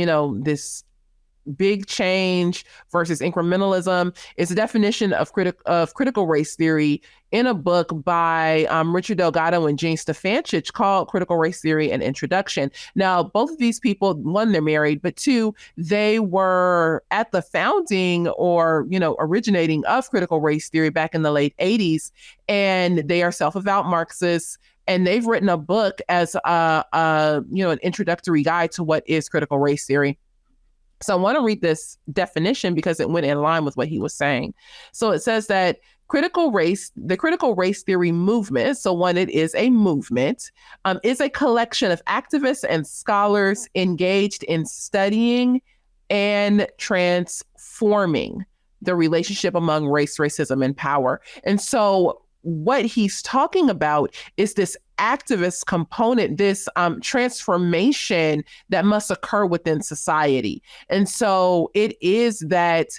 this big change versus incrementalism is a definition of critical race theory in a book by Richard Delgado and Jean Stefanchich called Critical Race Theory: An Introduction. Now, both of these people, one, they're married, but two, they were at the founding or, originating of critical race theory back in the late 80s, and they are self-avowed Marxists. And they've written a book as an introductory guide to what is critical race theory. So I want to read this definition because it went in line with what he was saying. So it says that the critical race theory movement, so one, it is a movement, is a collection of activists and scholars engaged in studying and transforming the relationship among race, racism, and power. And so what he's talking about is this activist component, this transformation that must occur within society. And so it is that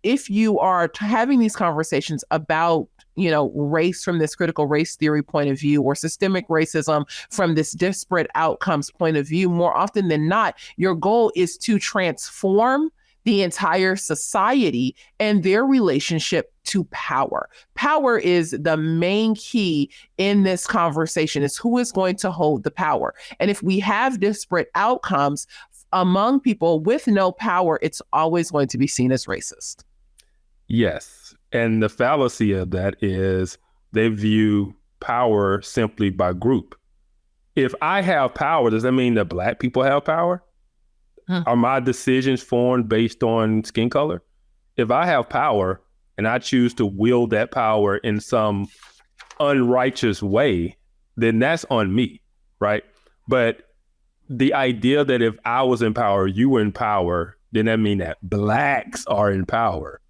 if you are having these conversations about race from this critical race theory point of view, or systemic racism from this disparate outcomes point of view, more often than not, your goal is to transform the entire society and their relationship to power. Power is the main key in this conversation. It's who is going to hold the power. And if we have disparate outcomes among people with no power, it's always going to be seen as racist. Yes. And the fallacy of that is they view power simply by group. If I have power, does that mean that Black people have power? Are my decisions formed based on skin color? If I have power and I choose to wield that power in some unrighteous way, then that's on me, right? But the idea that if I was in power, you were in power, then that means that Blacks are in power.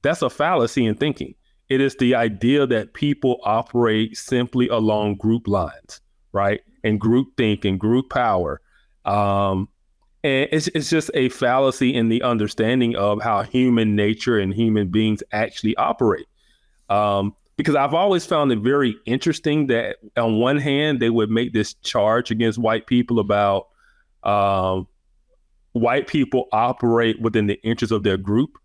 That's a fallacy in thinking. It is the idea that people operate simply along group lines, right? And group think and group power. And it's just a fallacy in the understanding of how human nature and human beings actually operate. Because I've always found it very interesting that on one hand, they would make this charge against white people about white people operate within the interests of their group.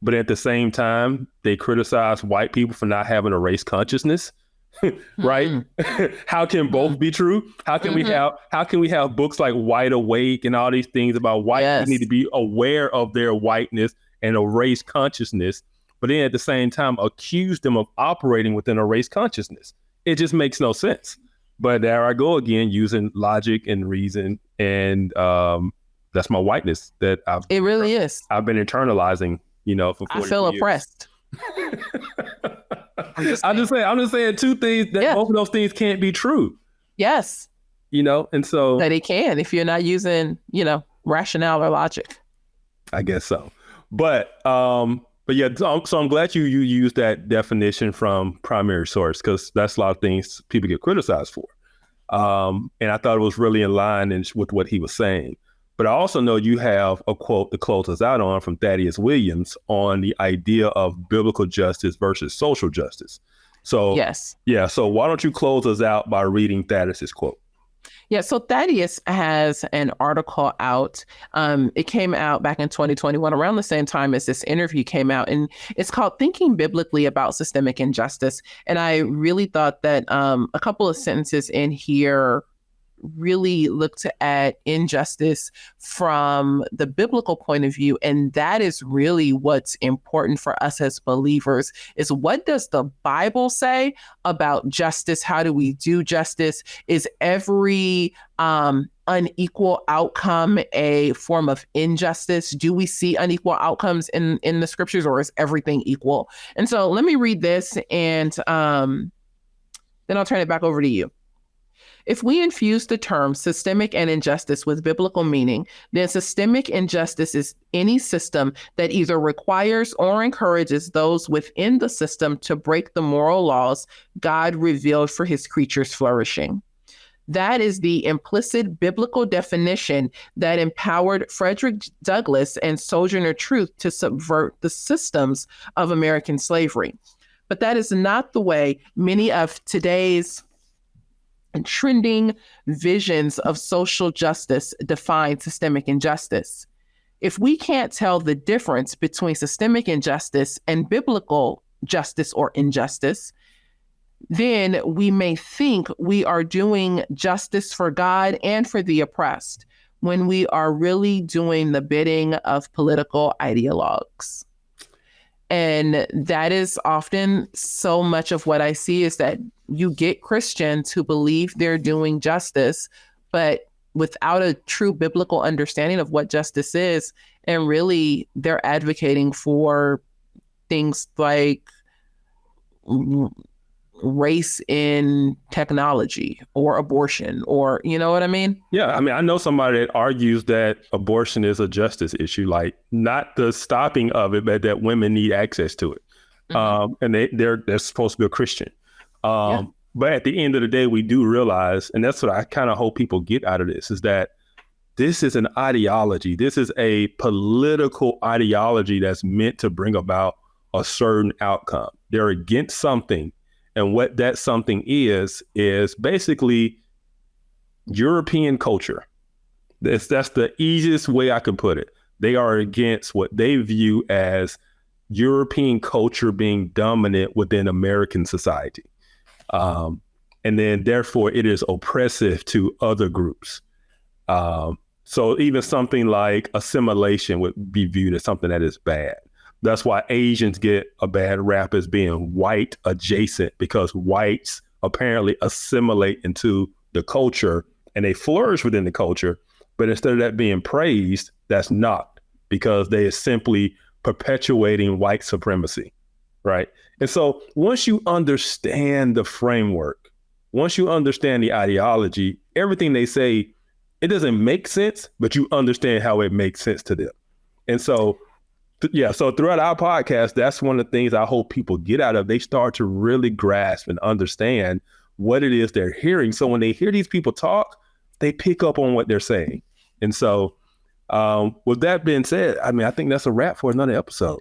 But at the same time, they criticize white people for not having a race consciousness. Right? How can both be true? How can we have books like White Awake and all these things about white people need to be aware of their whiteness and a race consciousness, but then at the same time accuse them of operating within a race consciousness? It just makes no sense. But there I go again, using logic and reason, and that's my whiteness that I've been internalizing, for 40 years. I feel oppressed. I'm just saying two things that both of those things can't be true. Yes. And so that it can if you're not using, rationale or logic. I guess so. But yeah, so I'm glad you used that definition from primary source, because that's a lot of things people get criticized for. And I thought it was really in line with what he was saying. But I also know you have a quote to close us out on from Thaddeus Williams on the idea of biblical justice versus social justice. So, so why don't you close us out by reading Thaddeus's quote? Yeah, so Thaddeus has an article out. It came out back in 2021, around the same time as this interview came out, and it's called Thinking Biblically About Systemic Injustice. And I really thought that a couple of sentences in here really looked at injustice from the biblical point of view. And that is really what's important for us as believers, is what does the Bible say about justice? How do we do justice? Is every unequal outcome a form of injustice? Do we see unequal outcomes in the scriptures, or is everything equal? And so let me read this, and then I'll turn it back over to you. If we infuse the term systemic and injustice with biblical meaning, then systemic injustice is any system that either requires or encourages those within the system to break the moral laws God revealed for his creatures' flourishing. That is the implicit biblical definition that empowered Frederick Douglass and Sojourner Truth to subvert the systems of American slavery. But that is not the way many of today's trending visions of social justice define systemic injustice. If we can't tell the difference between systemic injustice and biblical justice or injustice, then we may think we are doing justice for God and for the oppressed when we are really doing the bidding of political ideologues. And that is often so much of what I see, is that you get Christians who believe they're doing justice, but without a true biblical understanding of what justice is. And really, they're advocating for things like race in technology or abortion, or, you know what I mean? Yeah, I mean, I know somebody that argues that abortion is a justice issue, like not the stopping of it, but that women need access to it. And they're supposed to be a Christian. But at the end of the day, we do realize, and that's what I kind of hope people get out of this, is that this is an ideology. This is a political ideology that's meant to bring about a certain outcome. They're against something. And what that something is basically European culture. That's the easiest way I could put it. They are against what they view as European culture being dominant within American society. And then therefore it is oppressive to other groups. So even something like assimilation would be viewed as something that is bad. That's why Asians get a bad rap as being white adjacent, because whites apparently assimilate into the culture and they flourish within the culture. But instead of that being praised, that's not, because they are simply perpetuating white supremacy, right? And so once you understand the framework, once you understand the ideology, everything they say, it doesn't make sense, but you understand how it makes sense to them. And so so throughout our podcast, that's one of the things I hope people get out of. They start to really grasp and understand what it is they're hearing. So when they hear these people talk, they pick up on what they're saying. And so with that being said, I mean, I think that's a wrap for another episode.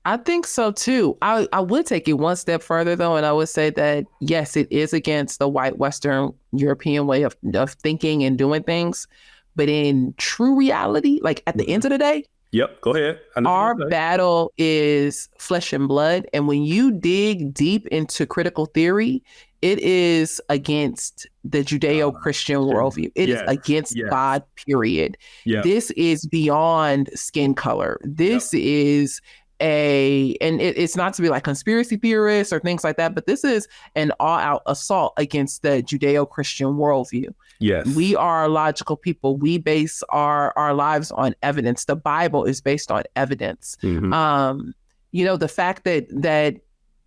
I think so too. I would take it one step further though, and I would say that yes, it is against the white Western European way of thinking and doing things. But in true reality, like at the end of the day, yep, go ahead. Our battle is flesh and blood. And when you dig deep into critical theory, it is against the Judeo-Christian worldview. It is against God, period. This is beyond skin color. This is and it's not to be like conspiracy theorists or things like that, but this is an all-out assault against the Judeo-Christian worldview. Yes. We are logical people. We base our lives on evidence. The Bible is based on evidence. Mm-hmm. The fact that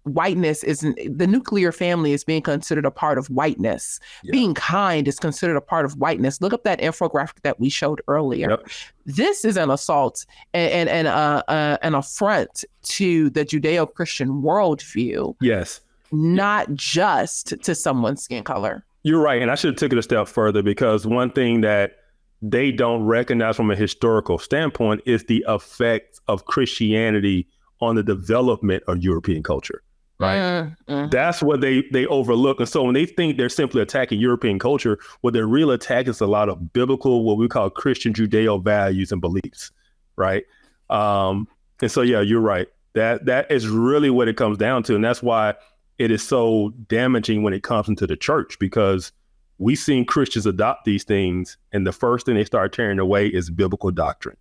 whiteness isn't, the nuclear family is being considered a part of whiteness. Being kind is considered a part of whiteness. Look up that infographic that we showed earlier. This is an assault and an affront to the Judeo-Christian worldview. Yes. Not just to someone's skin color. You're right. And I should have taken it a step further, because one thing that they don't recognize from a historical standpoint is the effect of Christianity on the development of European culture. Right. That's what they overlook. And so when they think they're simply attacking European culture, what their real attack is a lot of biblical, what we call Christian Judeo values and beliefs. Right. And so, yeah, you're right. That is really what it comes down to. And that's why it is so damaging when it comes into the church, because we've seen Christians adopt these things, and the first thing they start tearing away is biblical doctrine.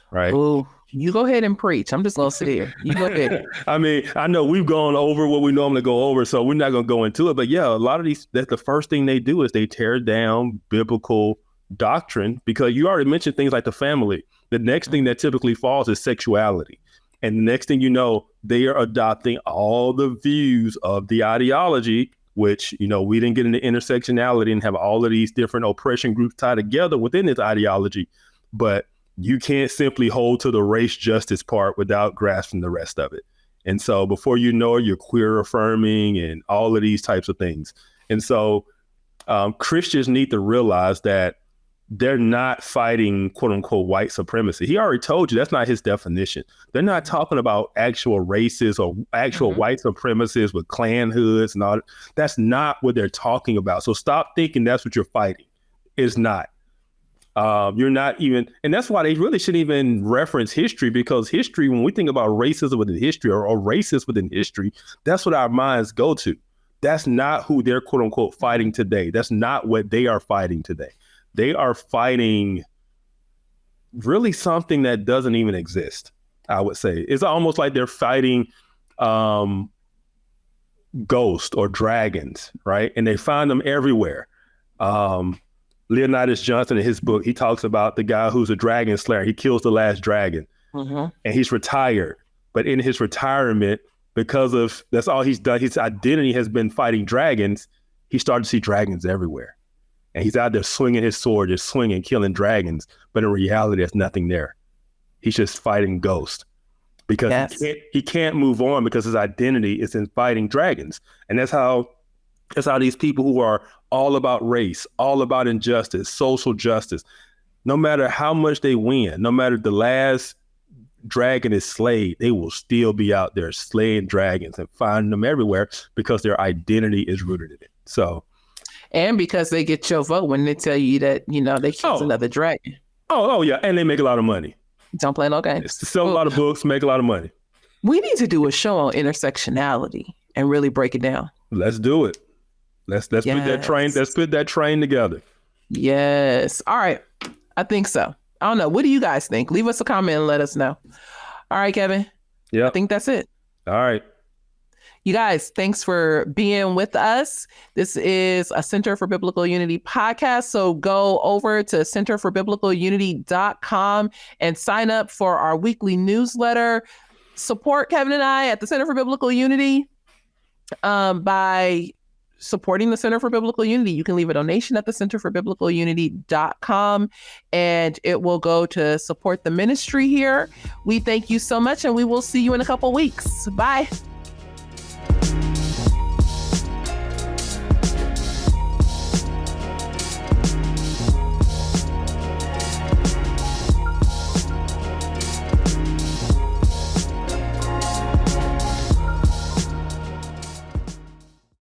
Right. Ooh. You go ahead and preach. I'm just going to sit here. You go ahead. I mean, I know we've gone over what we normally go over, so we're not going to go into it. But yeah, a lot of these, that's the first thing they do is they tear down biblical doctrine, because you already mentioned things like the family. The next thing that typically falls is sexuality. And the next thing you know, they are adopting all the views of the ideology, which, we didn't get into intersectionality and have all of these different oppression groups tied together within this ideology. But you can't simply hold to the race justice part without grasping the rest of it. And so before you know it, you're queer affirming and all of these types of things. And so Christians need to realize that they're not fighting quote unquote white supremacy. He already told you that's not his definition. They're not talking about actual racists or actual white supremacists with Klan hoods and all that. That's not what they're talking about. So stop thinking that's what you're fighting. It's not. You're not even, and that's why they really shouldn't even reference history, because history, when we think about racism within history or racist within history, that's what our minds go to. That's not who they're quote unquote fighting today. That's not what they are fighting today. They are fighting really something that doesn't even exist, I would say. It's almost like they're fighting ghosts or dragons, right? And they find them everywhere. Leonidas Johnson, in his book, he talks about the guy who's a dragon slayer. He kills the last dragon and he's retired. But in his retirement, because of that's all he's done, his identity has been fighting dragons. He started to see dragons everywhere. And he's out there swinging his sword, just swinging, killing dragons. But in reality, there's nothing there. He's just fighting ghosts because he can't move on because his identity is in fighting dragons. And that's how these people who are all about race, all about injustice, social justice, no matter how much they win, no matter the last dragon is slayed, they will still be out there slaying dragons and finding them everywhere because their identity is rooted in it. So, and because they get your vote when they tell you that, they killed another dragon. Oh, yeah. And they make a lot of money. Don't play no games. Sell a lot of books, make a lot of money. We need to do a show on intersectionality and really break it down. Let's do it. Let's put that train. Let's put that train together. Yes. All right. I think so. I don't know. What do you guys think? Leave us a comment and let us know. All right, Kevin. Yeah. I think that's it. All right. You guys, thanks for being with us. This is a Center for Biblical Unity podcast. So go over to centerforbiblicalunity.com and sign up for our weekly newsletter. Support Kevin and I at the Center for Biblical Unity by supporting the Center for Biblical Unity. You can leave a donation at the centerforbiblicalunity.com and it will go to support the ministry here. We thank you so much and we will see you in a couple weeks. Bye.